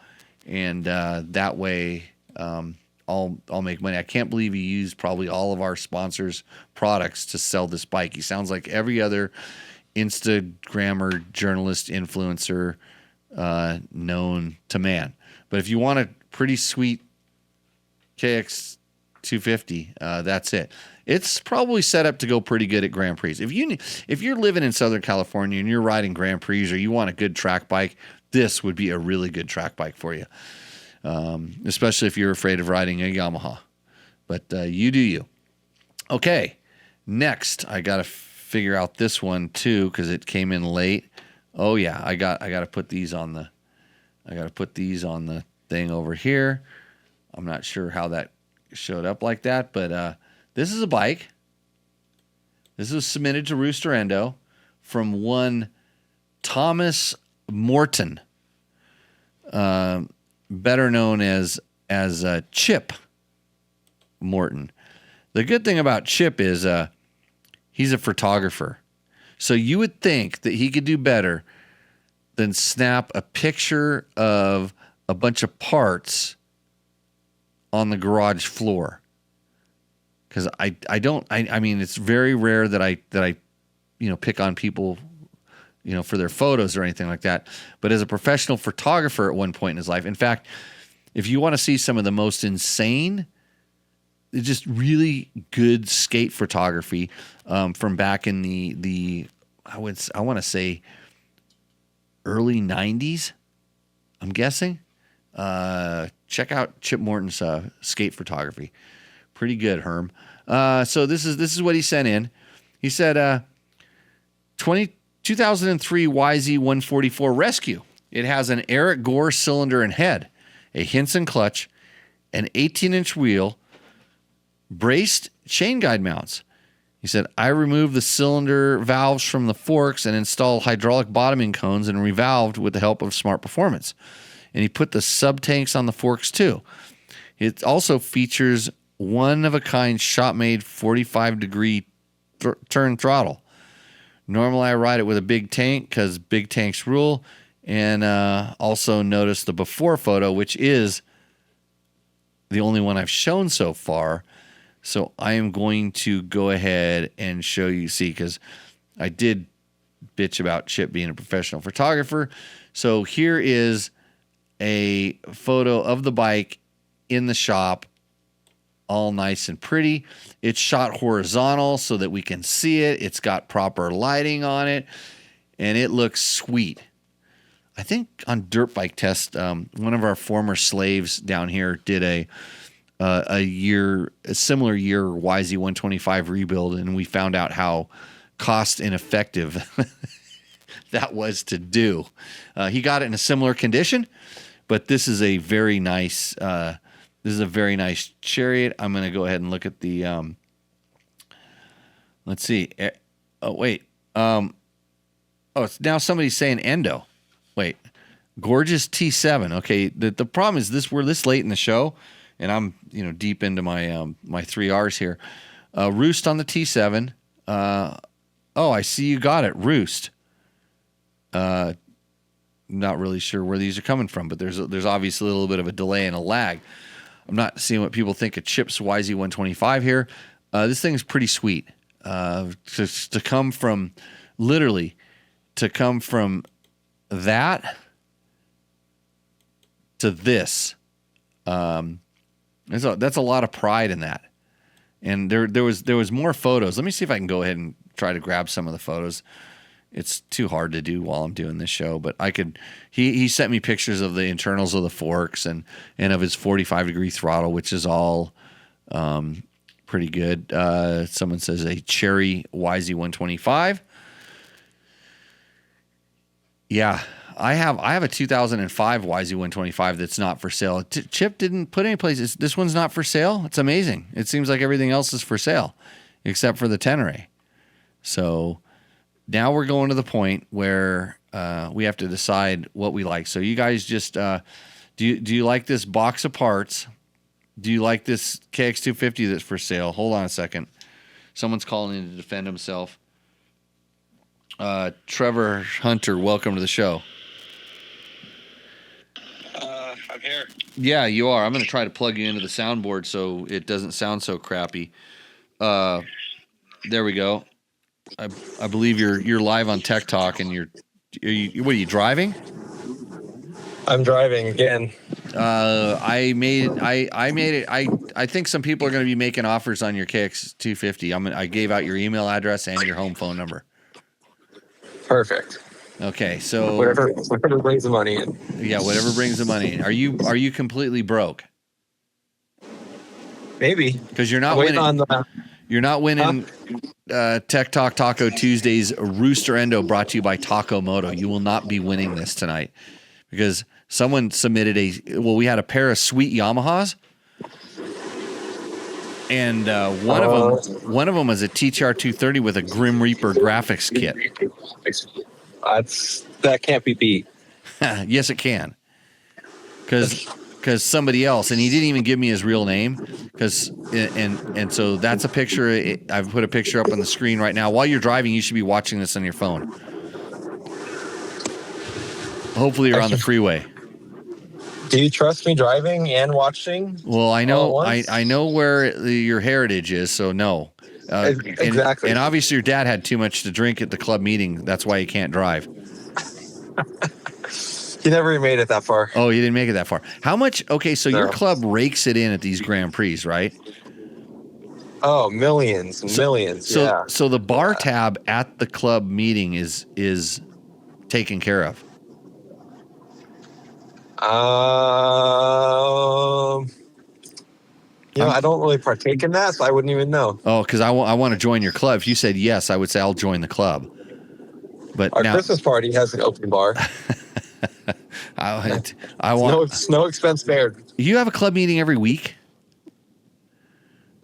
and that way I'll make money. I can't believe he used probably all of our sponsors' products to sell this bike. He sounds like every other Instagrammer, journalist, influencer known to man. But if you want a pretty sweet KX 250, that's it. It's probably set up to go pretty good at Grand Prix. If you're living in Southern California and you're riding Grand Prix or you want a good track bike, this would be a really good track bike for you. Especially if you're afraid of riding a Yamaha. But you do you. Okay, next I got to figure out this one too because it came in late. Oh yeah, I got to put these on the thing over here. I'm not sure how that showed up like that, but this is a bike. This was submitted to Rooster Endo from one Thomas Morton. Better known as Chip Morton. The good thing about Chip is he's a photographer. So you would think that he could do better than snap a picture of a bunch of parts on the garage floor. Because I mean, it's very rare that I pick on people for their photos or anything like that. But as a professional photographer at one point in his life, in fact, if you want to see some of the most insane, just really good skate photography from back in the I want to say early 90s, I'm guessing. Check out Chip Morton's skate photography. Pretty good, Herm. So this is what he sent in. He said 2003 YZ144 Rescue. It has an Eric Gore cylinder and head, a Hinson clutch, an 18-inch wheel, braced chain guide mounts. He said, I removed the cylinder valves from the forks and installed hydraulic bottoming cones and revalved with the help of Smart Performance. And he put the sub-tanks on the forks too. It also features one-of-a-kind shop-made 45-degree turn throttle. Normally, I ride it with a big tank because big tanks rule. And also notice the before photo, which is the only one I've shown so far. So I am going to go ahead and show you, because I did bitch about Chip being a professional photographer. So here is a photo of the bike in the shop, all nice and pretty. It's shot horizontal so that we can see it. It's got proper lighting on it, and it looks sweet. I think on Dirt Bike Test, one of our former slaves down here did a similar year YZ125 rebuild, and we found out how cost ineffective that was to do. He got it in a similar condition, but this is a very nice Chariot. I'm going to go ahead and look at the let's see. Oh wait. It's now somebody's saying Endo. Wait. Gorgeous T7. Okay, the problem is we're this late in the show, and I'm deep into my my 3Rs here. Roost on the T7. I see you got it. Roost. Not really sure where these are coming from, but there's obviously a little bit of a delay and a lag. I'm not seeing what people think of Chip's YZ125 here. This thing's pretty sweet. To come from that to this. That's a lot of pride in that. And there was more photos. Let me see if I can go ahead and try to grab some of the photos. It's too hard to do while I'm doing this show, but I could. He sent me pictures of the internals of the forks and of his 45-degree throttle, which is all pretty good. Someone says a Cherry YZ125. Yeah, I have a 2005 YZ125 that's not for sale. Chip didn't put any places. This one's not for sale. It's amazing. It seems like everything else is for sale, except for the Tenere. So now we're going to the point where we have to decide what we like. So you guys just do you like this box of parts? Do you like this KX250 that's for sale? Hold on a second. Someone's calling in to defend himself. Trevor Hunter, welcome to the show. I'm here. Yeah, you are. I'm going to try to plug you into the soundboard so it doesn't sound so crappy. There we go. I believe you're live on Tech Talk, and what are you driving? I'm driving again. I made it. I think some people are going to be making offers on your KX250. I gave out your email address and your home phone number. Perfect. Okay, so whatever brings the money in. Yeah, whatever brings the money in. Are you completely broke? Maybe, because you're not winning. You're not winning. Tech Talk Taco Tuesdays Rooster Endo, brought to you by Taco Moto. You will not be winning this tonight because someone submitted we had a pair of sweet Yamahas, and one of them is a TTR 230 with a Grim Reaper graphics kit. That can't be beat. Yes, it can. Because somebody else, and he didn't even give me his real name, and so that's a picture. I've put a picture up on the screen right now. While you're driving, you should be watching this on your phone. Hopefully, you're on the freeway. Do you trust me driving and watching? Well, I know I know where your heritage is, so no. Exactly. And obviously, your dad had too much to drink at the club meeting. That's why he can't drive. He never made it that far. Oh, you didn't make it that far. How much? Okay, so your club rakes it in at these Grand Prix, right? Oh, millions. Yeah. So the bar tab at the club meeting is taken care of. I don't really partake in that, so I wouldn't even know. Oh, because I want to join your club. If you said yes, I would say I'll join the club. But our Christmas party has an open bar. I want no expense spared. You have a club meeting every week?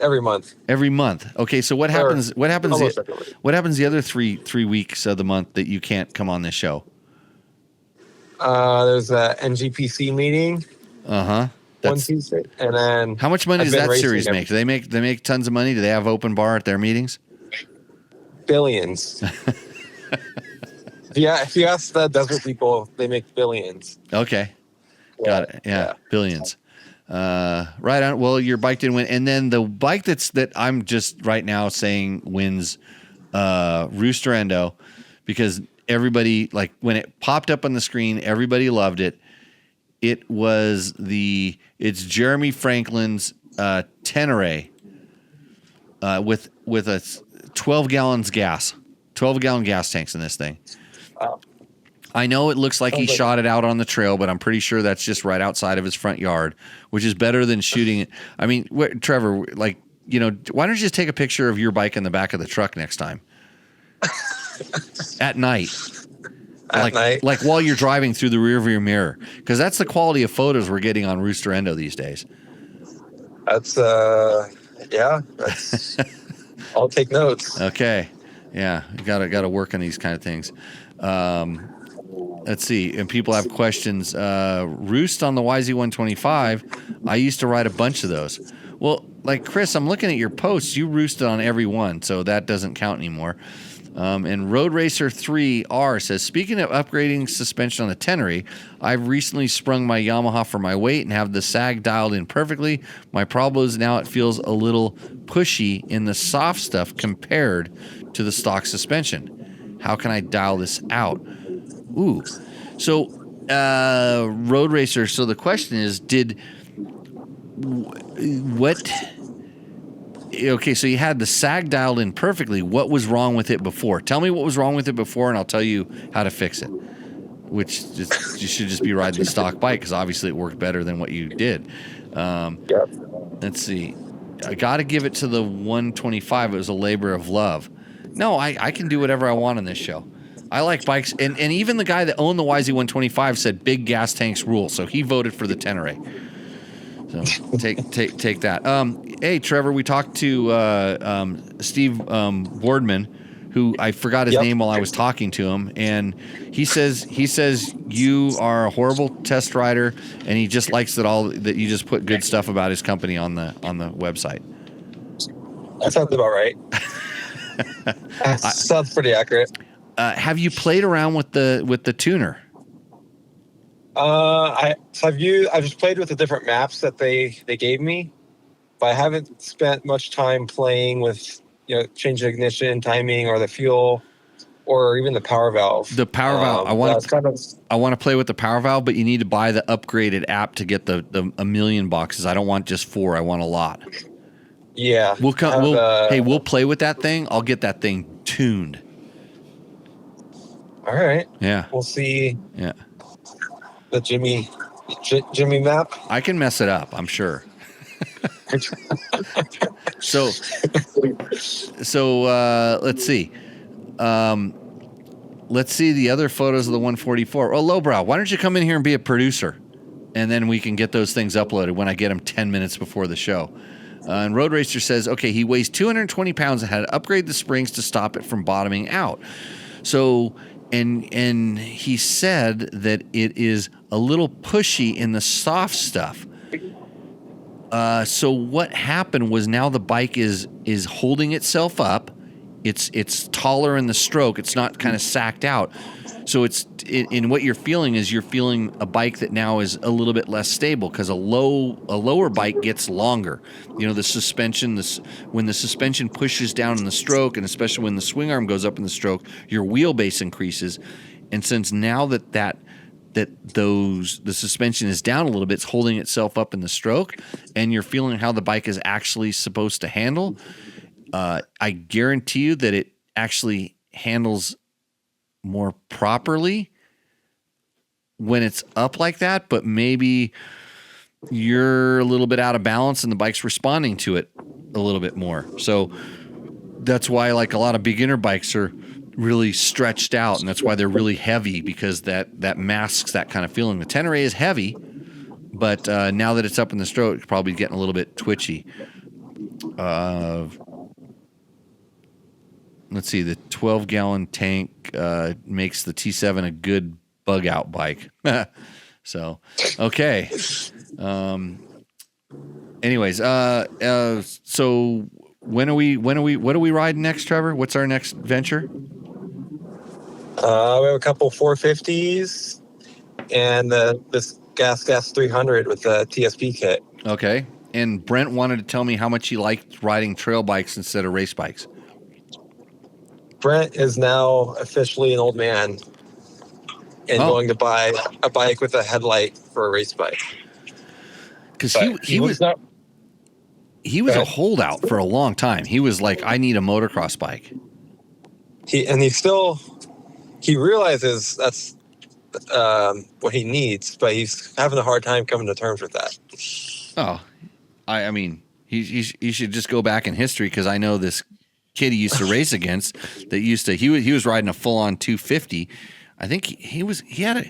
Every month. Every month. Okay, so what happens? What happens the other three weeks of the month that you can't come on this show? There's a NGPC meeting. One Tuesday, and then how much money does that series make? Do they make tons of money? Do they have open bar at their meetings? Billions. Yeah, if you ask the desert people, they make billions. Okay, got it. Yeah, billions. Right on. Well, your bike didn't win, and then the bike that I'm just right now saying wins Rooster Endo, because everybody, like, when it popped up on the screen, everybody loved it. It's Jeremy Franklin's Tenere with a 12 gallon gas tanks in this thing. Wow. I know it looks like he shot it out on the trail, but I'm pretty sure that's just right outside of his front yard, which is better than shooting it. I mean, Trevor, why don't you just take a picture of your bike in the back of the truck next time? At night. At night? Like while you're driving through the rearview mirror, because that's the quality of photos we're getting on Rooster Endo these days. That's I'll take notes. Okay, yeah, you gotta work on these kind of things. Let's see, and people have questions. Roost on the YZ125. I used to ride a bunch of those. Well, like Chris, I'm looking at your posts. You roosted on every one, so that doesn't count anymore. And Road Racer 3R says, speaking of upgrading suspension on the Tenere, I've recently sprung my Yamaha for my weight and have the sag dialed in perfectly. My problem is now it feels a little pushy in the soft stuff compared to the stock suspension. How can I dial this out? Ooh. So, Road Racer, so the question is, what? Okay, so you had the sag dialed in perfectly. What was wrong with it before? Tell me what was wrong with it before, and I'll tell you how to fix it. Which you should just be riding the stock bike because obviously it worked better than what you did. Yep. Let's see. I got to give it to the 125. It was a labor of love. No, I can do whatever I want on this show. I like bikes, and even the guy that owned the YZ125 said big gas tanks rule, so he voted for the Tenere. So take that. Hey, Trevor, we talked to Steve Boardman, who I forgot his name while I was talking to him, and he says you are a horrible test rider, and he just likes that you just put good stuff about his company on the website. That sounds about right. Sounds pretty accurate. Have you played around with the tuner? I've just played with the different maps that they gave me, but I haven't spent much time playing with changing ignition, timing, or the fuel, or even the power valve. The power valve. I want to play with the power valve, but you need to buy the upgraded app to get the 1,000,000 boxes. I don't want just 4. I want a lot. Yeah. We'll play with that thing. I'll get that thing tuned. All right. Yeah. We'll see. Yeah. The Jimmy map. I can mess it up, I'm sure. So let's see. Let's see the other photos of the 144. Oh, Lowbrow, why don't you come in here and be a producer? And then we can get those things uploaded when I get them 10 minutes before the show. And Road Racer says, okay, he weighs 220 pounds and had to upgrade the springs to stop it from bottoming out. So, and he said that it is a little pushy in the soft stuff. So what happened was now the bike is holding itself up. It's taller in the stroke. It's not kind of sacked out. So in what you're feeling is you're feeling a bike that now is a little bit less stable because a lower bike gets longer. The suspension, when the suspension pushes down in the stroke, and especially when the swing arm goes up in the stroke, your wheelbase increases. And since now the suspension is down a little bit, it's holding itself up in the stroke, and you're feeling how the bike is actually supposed to handle. I guarantee you that it actually handles more properly when it's up like that, but maybe you're a little bit out of balance and the bike's responding to it a little bit more. So that's why like a lot of beginner bikes are really stretched out, and that's why they're really heavy, because that masks that kind of feeling. The Tenere is heavy, but now that it's up in the stroke, it's probably getting a little bit twitchy. Let's see, the 12-gallon tank makes the T7 a good bug-out bike. So, okay. Anyways, so what are we riding next, Trevor? What's our next venture? We have a couple 450s and this Gas 300 with the TSP kit. Okay. And Brent wanted to tell me how much he liked riding trail bikes instead of race bikes. Brent is now officially an old man and going to buy a bike with a headlight for a race bike. Because he was a holdout for a long time. He was like, I need a motocross bike. He realizes that's what he needs, but he's having a hard time coming to terms with that. Oh, I mean, he should just go back in history, because I know this kid he used to race against that he was riding a full-on 250. I think he had a,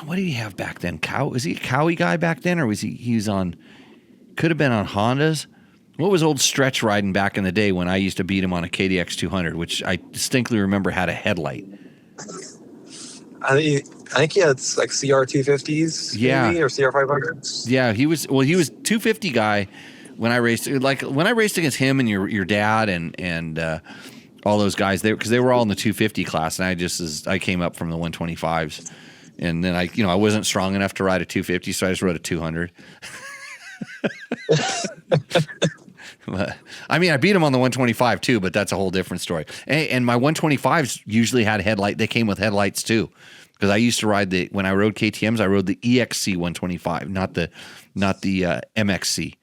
what did he have back then? Was he a Cowie guy back then, or he was on, could have been on Hondas? What was old Stretch riding back in the day when I used to beat him on a KDX 200, which I distinctly remember had a headlight? I think he had like CR 250s, maybe, or CR 500s. Yeah, he was 250 guy when I raced. Like when I raced against him and your dad and all those guys, because they were all in the 250 class, and I came up from the 125s, and then I wasn't strong enough to ride a 250, so I just rode a 200. But, I mean, I beat him on the 125 too, but that's a whole different story. And my 125s usually had headlight. They came with headlights too. because I used to ride when I rode KTM's, I rode the EXC 125, not the MXC.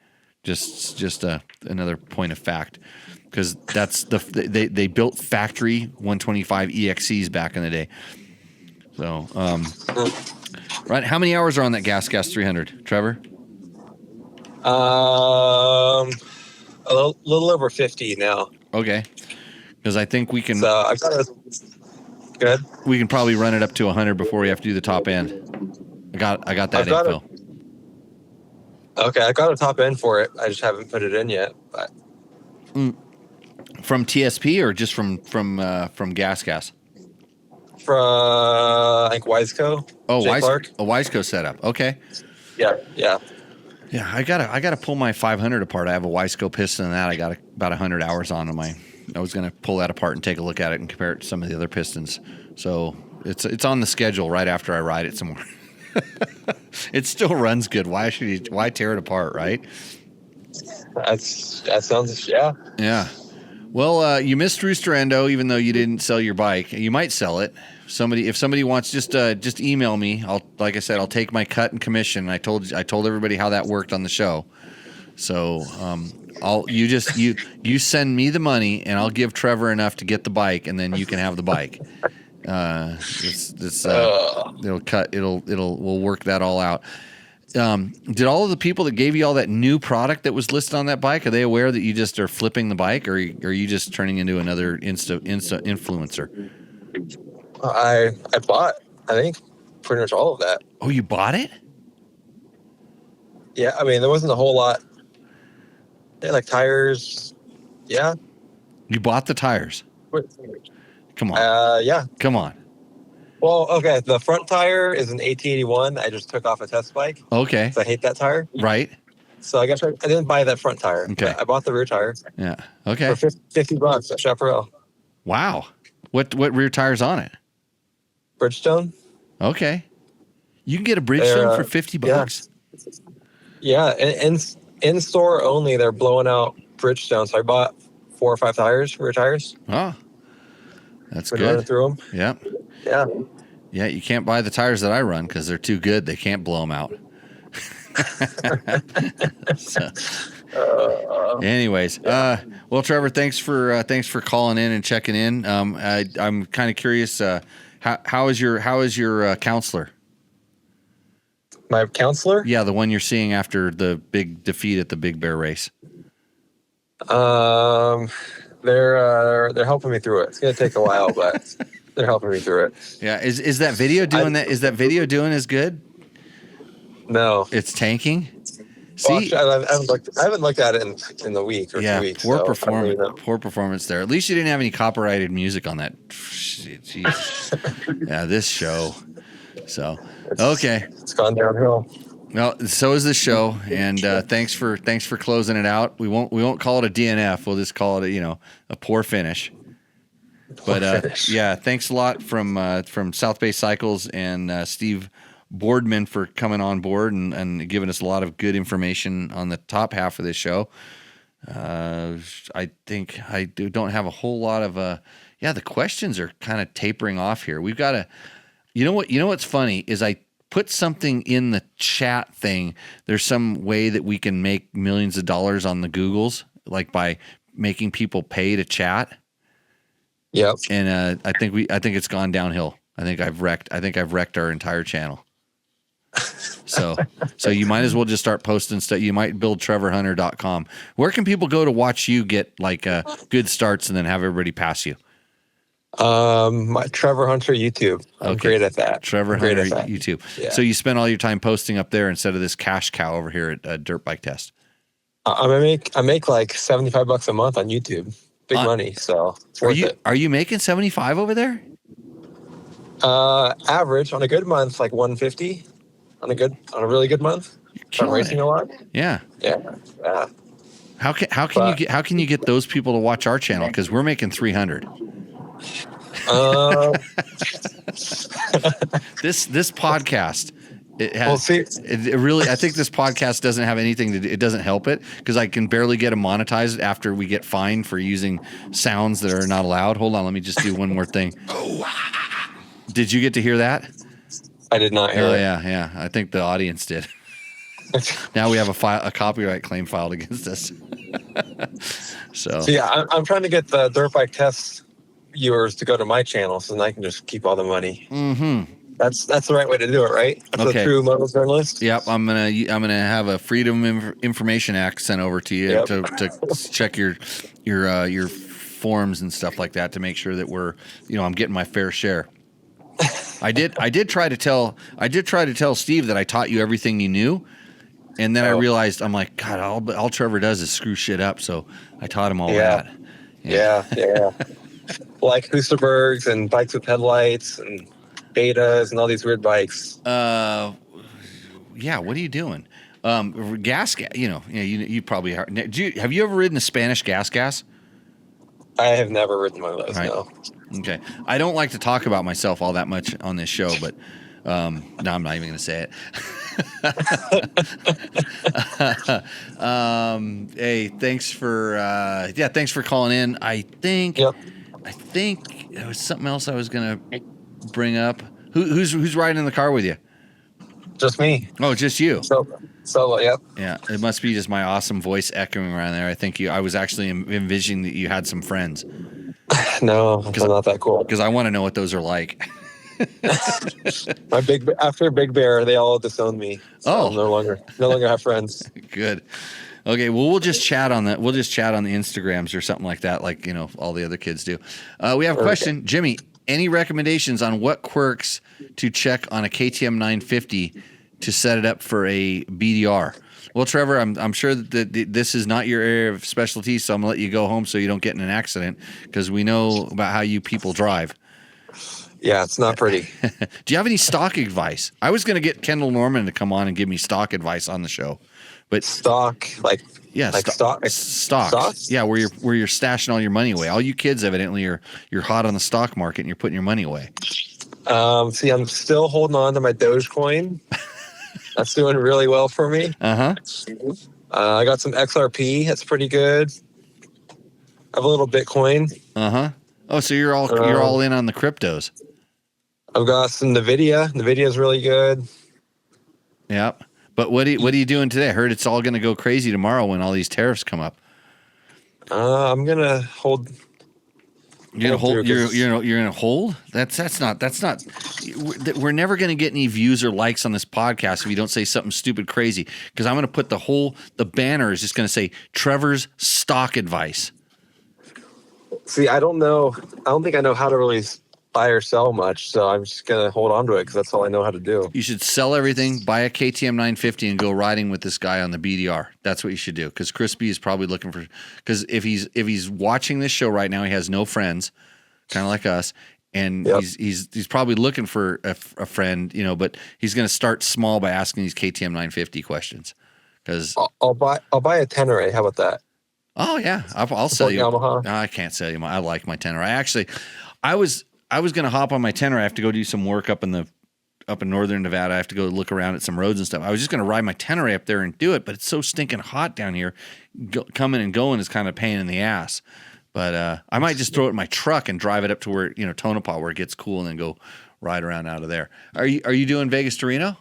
Just another point of fact, because that's they built factory 125 EXCs back in the day. So, right, how many hours are on that Gas 300, Trevor? A little over 50 now. Okay, because I think we can. So I've got a good. We can probably run it up to 100 before we have to do the top end. I got that info. Okay, I got a top end for it. I just haven't put it in yet. But From TSP or just from Gas? From I think Wiseco. Oh, Clark. A Wiseco setup. Okay. Yeah. I gotta pull my 500 apart. I have a Wiseco piston and that. I got about 100 hours on my. I was gonna pull that apart and take a look at it and compare it to some of the other pistons. So it's on the schedule right after I ride it some more. It still runs good. Why tear it apart, right? That sounds Yeah. Well, you missed Rooster Endo, even though you didn't sell your bike. You might sell it. If somebody wants, just email me. Like I said, I'll take my cut and commission. I told everybody how that worked on the show. So you send me the money and I'll give Trevor enough to get the bike, and then you can have the bike. We'll work that all out. Did all of the people that gave you all that new product that was listed on that bike, are they aware that you just are flipping the bike, or are you just turning into another Insta influencer? I bought, I think, pretty much all of that. Oh, you bought it? Yeah, I mean, there wasn't a whole lot. Yeah, like tires. Yeah. You bought the tires? Come on. Yeah. Come on. Well, okay, the front tire is an AT81 I just took off a test bike. Okay. So I hate that tire. Right. So I guess I didn't buy that front tire. Okay. I bought the rear tire. Yeah. Okay. For $50 at Chaparral. Wow. What rear tire's on it? Bridgestone. Okay. You can get a Bridgestone for $50. Yeah, in store only, they're blowing out Bridgestone. So I bought 4 or 5 tires, rear tires. Oh, that's Been good. running through them. Yep. Yeah. Yeah, you can't buy the tires that I run because they're too good. They can't blow them out. Anyways, well, Trevor, thanks for calling in and checking in. I'm kind of curious. How is your counselor? My counselor? Yeah, the one you're seeing after the big defeat at the Big Bear race. They're helping me through it. It's gonna take a while, but they're helping me through it. Yeah, is that video doing that? Is that video doing as good? No, it's tanking. See, well, I haven't looked at it in the week or 2 weeks. Poor performance there. At least you didn't have any copyrighted music on that. Jesus. Yeah, this show. So okay, it's gone downhill. Well, so is this show, and thanks for closing it out. We won't call it a DNF. We'll just call it a poor finish. But yeah, thanks a lot from South Bay Cycles and Steve Boardman for coming on board and giving us a lot of good information on the top half of this show. I think I don't have a whole lot of the questions are kind of tapering off here. We've got to, you know what's funny is I put something in the chat thing. There's some way that we can make millions of dollars on the Googles, like by making people pay to chat. Yep. And I think it's gone downhill. I think I've wrecked our entire channel. So you might as well just start posting stuff. You might build trevorhunter.com. Where can people go to watch you get like good starts and then have everybody pass you? My Trevor Hunter YouTube. I'm great at that. Trevor Hunter YouTube. Yeah. So you spend all your time posting up there instead of this cash cow over here at Dirt Bike Test. I make like $75 a month on YouTube. Big money. So it's worth it. Are you making 75 over there? Average on a good month, like 150. On a really good month. I'm racing a lot. Yeah. Yeah. How can you get those people to watch our channel? Because we're making 300. This podcast, it has. Well, it really. I think this podcast doesn't have anything to do. It doesn't help it because I can barely get it monetized after we get fined for using sounds that are not allowed. Hold on, let me just do one more thing. Did you get to hear that? I did not hear Oh it. yeah. I think the audience did. Now we have a copyright claim filed against us. So yeah, I'm trying to get the dirt bike test viewers to go to my channel so then I can just keep all the money. Mm-hmm. That's the right way to do it, right? That's Okay. a true moto journalist. Yep, I'm gonna have a Freedom Information Act sent over to you to check your forms and stuff like that to make sure that I'm getting my fair share. I did try to tell Steve that I taught you everything you knew, and then I realized I'm like, God, all Trevor does is screw shit up. So I taught him all that. Yeah. Like Husterbergs and bikes with headlights and betas and all these weird bikes. Yeah. What are you doing? Gas. You probably are. Have you ever ridden a Spanish gas? I have never ridden one of those. Right. No. Okay. I don't like to talk about myself all that much on this show, but no, I'm not even going to say it. Hey, thanks for calling in. I think there was something else I was going to bring up. Who's riding in the car with you? Just me. Oh, just you. So yep. Yeah, it must be just my awesome voice echoing around there. I think I was actually envisioning that you had some friends. No, I'm not that cool. Because I want to know what those are like. After Big Bear, they all disowned me. So I'll no longer have friends. Good. Okay, well we'll just chat on the Instagrams or something like that, like all the other kids do. We have a question, Jimmy. Any recommendations on what quirks to check on a KTM 950 to set it up for a BDR? Well, Trevor, I'm sure that this is not your area of specialty, so I'm gonna let you go home so you don't get in an accident because we know about how you people drive. Yeah, it's not pretty. Do you have any stock advice? I was gonna get Kendall Norman to come on and give me stock advice on the show, but stock stocks. Yeah, where you're stashing all your money away. All you kids evidently you're hot on the stock market and you're putting your money away. See, I'm still holding on to my Dogecoin. That's doing really well for me. I got some XRP. That's pretty good. I have a little Bitcoin. Oh, so you're all in on the cryptos. I've got some Nvidia. Nvidia's really good. Yep. But what are you doing today? I heard it's all going to go crazy tomorrow when all these tariffs come up. I'm gonna hold. You're gonna hold. That's not. We're never gonna get any views or likes on this podcast if you don't say something stupid crazy. Because I'm gonna put the banner is just gonna say Trevor's stock advice. See, I don't know. I don't think I know how to really buy or sell much, so I'm just gonna hold on to it because that's all I know how to do. You should sell everything, buy a KTM 950, and go riding with this guy on the BDR. That's what you should do. Because Crispy is probably looking for. Because if he's watching this show right now, he has no friends, kind of like us, and he's probably looking for a friend, But he's going to start small by asking these KTM 950 questions. Because I'll buy a Tenere. How about that? Oh yeah, I'll sell you. Yamaha. No, I can't sell you. I like my Tenere. I was going to hop on my Tenere. I have to go do some work up in northern Nevada. I have to go look around at some roads and stuff. I was just going to ride my Tenere up there and do it, but it's so stinking hot down here. Coming and going is kind of a pain in the ass. But I might just throw it in my truck and drive it up to where Tonopah, where it gets cool, and then go ride around out of there. Are you doing Vegas to Reno?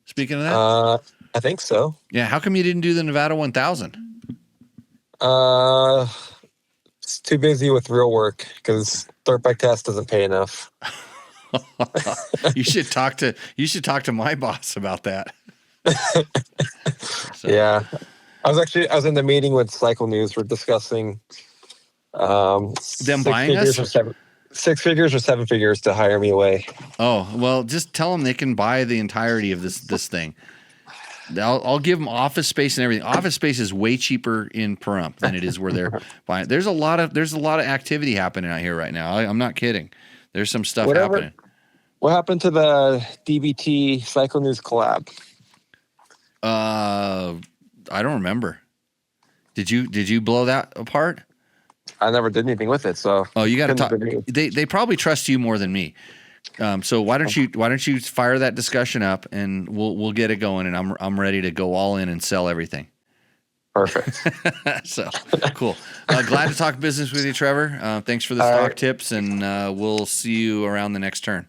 Speaking of that, I think so. Yeah. How come you didn't do the Nevada 1000? It's too busy with real work because dirt bike test doesn't pay enough. You should talk to my boss about that. Yeah, I was in the meeting with Cycle News. We're discussing them buying us 6 figures or 7 figures to hire me away. Oh well, just tell them they can buy the entirety of this thing. I'll give them office space and everything. Office space is way cheaper in Pahrump than it is where they're buying. There's a lot of activity happening out here right now. I'm not kidding. There's some stuff happening. What happened to the DBT Cycle News collab? I don't remember. Did you blow that apart? I never did anything with it. So you got to talk. They probably trust you more than me. So why don't you fire that discussion up and we'll get it going, and I'm ready to go all in and sell everything. Perfect. So cool. Glad to talk business with you, Trevor. Thanks for the All stock right. tips, and we'll see you around the next turn.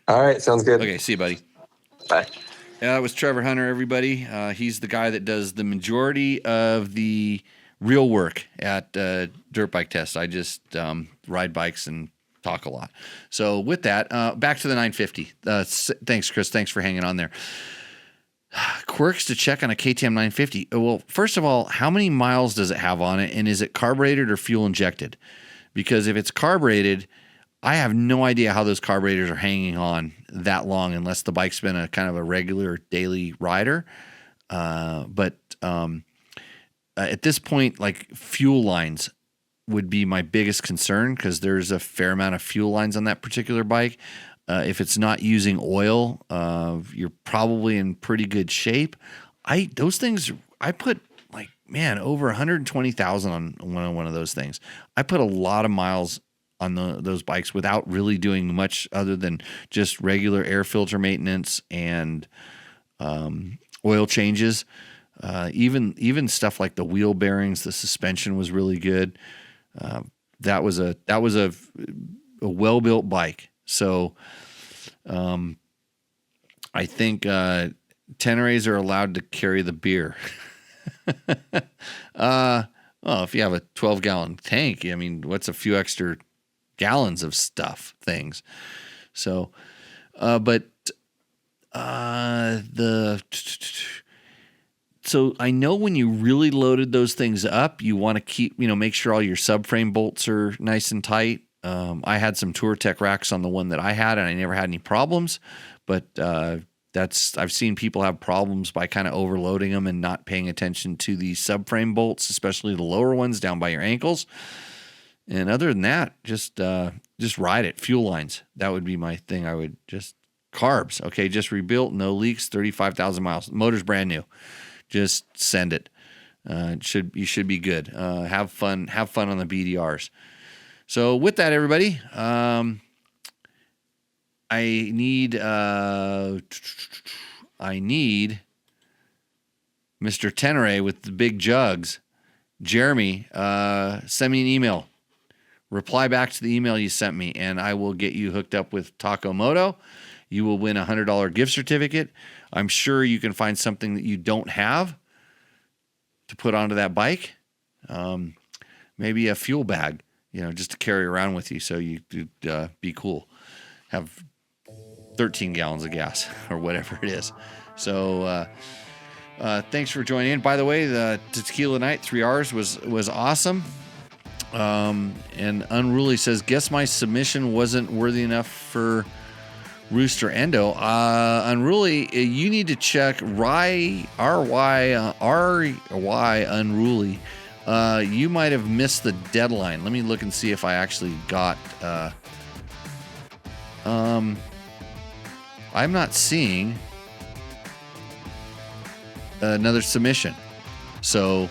All right. Sounds good. Okay, see you, buddy. Bye. That was Trevor Hunter, everybody. He's the guy that does the majority of the real work at Dirt Bike Test. I just ride bikes and talk a lot. So with that, back to the 950. Thanks, Chris. Thanks for hanging on there. Quirks to check on a KTM 950. Well, first of all, how many miles does it have on it, and is it carbureted or fuel injected? Because if it's carbureted, I have no idea how those carburetors are hanging on that long unless the bike's been a kind of a regular daily rider. But at this point, like fuel lines would be my biggest concern because there's a fair amount of fuel lines on that particular bike. If it's not using oil, you're probably in pretty good shape. Those things, I put like, man, over 120,000 on one of those things. I put a lot of miles on those bikes without really doing much other than just regular air filter maintenance and oil changes. Even stuff like the wheel bearings, the suspension was really good. That was a well-built bike. So I think Teneres are allowed to carry the beer. Well, if you have a 12-gallon tank, I mean, what's a few extra gallons of things. So, so I know when you really loaded those things up, you want to make sure all your subframe bolts are nice and tight. I had some TourTech racks on the one that I had, and I never had any problems. But I've seen people have problems by kind of overloading them and not paying attention to the subframe bolts, especially the lower ones down by your ankles. And other than that, just ride it. Fuel lines, that would be my thing. I would just carbs. Okay, just rebuilt, no leaks, 35,000 miles. Motor's brand new. Just send it. You should be good. Have fun on the BDRs. So with that, everybody, I need Mr. Tenere with the big jugs. Jeremy, send me an email. Reply back to the email you sent me, and I will get you hooked up with Taco Moto. You will win a $100 gift certificate. I'm sure you can find something that you don't have to put onto that bike. Maybe a fuel bag, just to carry around with you so you could be cool. Have 13 gallons of gas or whatever it is. So thanks for joining in. By the way, the Tequila Night 3Rs was awesome. And Unruly says, guess my submission wasn't worthy enough for Rooster Endo. Unruly, you need to check RY Unruly. You might have missed the deadline. Let me look and see if I actually got I'm not seeing another submission. So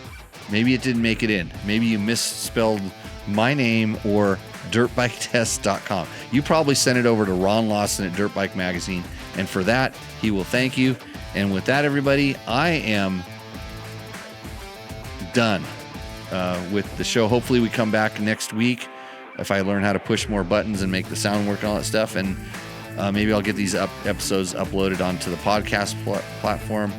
maybe it didn't make it in. Maybe you misspelled my name or dirtbiketest.com. You probably sent it over to Ron Lawson at Dirt Bike Magazine, and for that, he will thank you. And with that, everybody, I am done with the show. Hopefully we come back next week if I learn how to push more buttons and make the sound work and all that stuff, and maybe I'll get these episodes uploaded onto the podcast platform.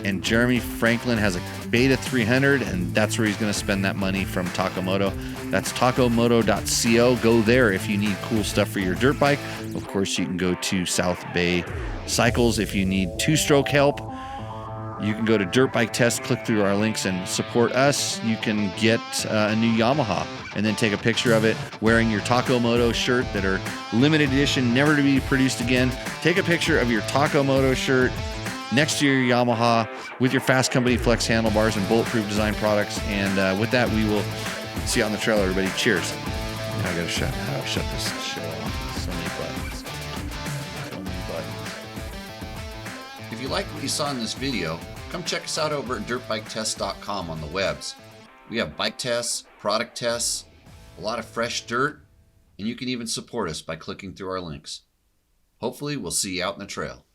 And Jeremy Franklin has a Beta 300, and that's where he's going to spend that money from Takomoto. That's takomoto.co. Go there if you need cool stuff for your dirt bike. Of course, you can go to South Bay Cycles if you need two-stroke help. You can go to Dirt Bike Test, click through our links, and support us. You can get a new Yamaha and then take a picture of it wearing your Takomoto shirt that are limited edition, never to be produced again. Take a picture of your Takomoto shirt next to your Yamaha with your Fasst Company flex handlebars and bulletproof design products. And with that, we will see you on the trail, everybody. Cheers. Now I gotta shut this show off. So many buttons. If you like what you saw in this video, come check us out over at dirtbiketest.com on the webs. We have bike tests, product tests, a lot of fresh dirt, and you can even support us by clicking through our links. Hopefully, we'll see you out in the trail.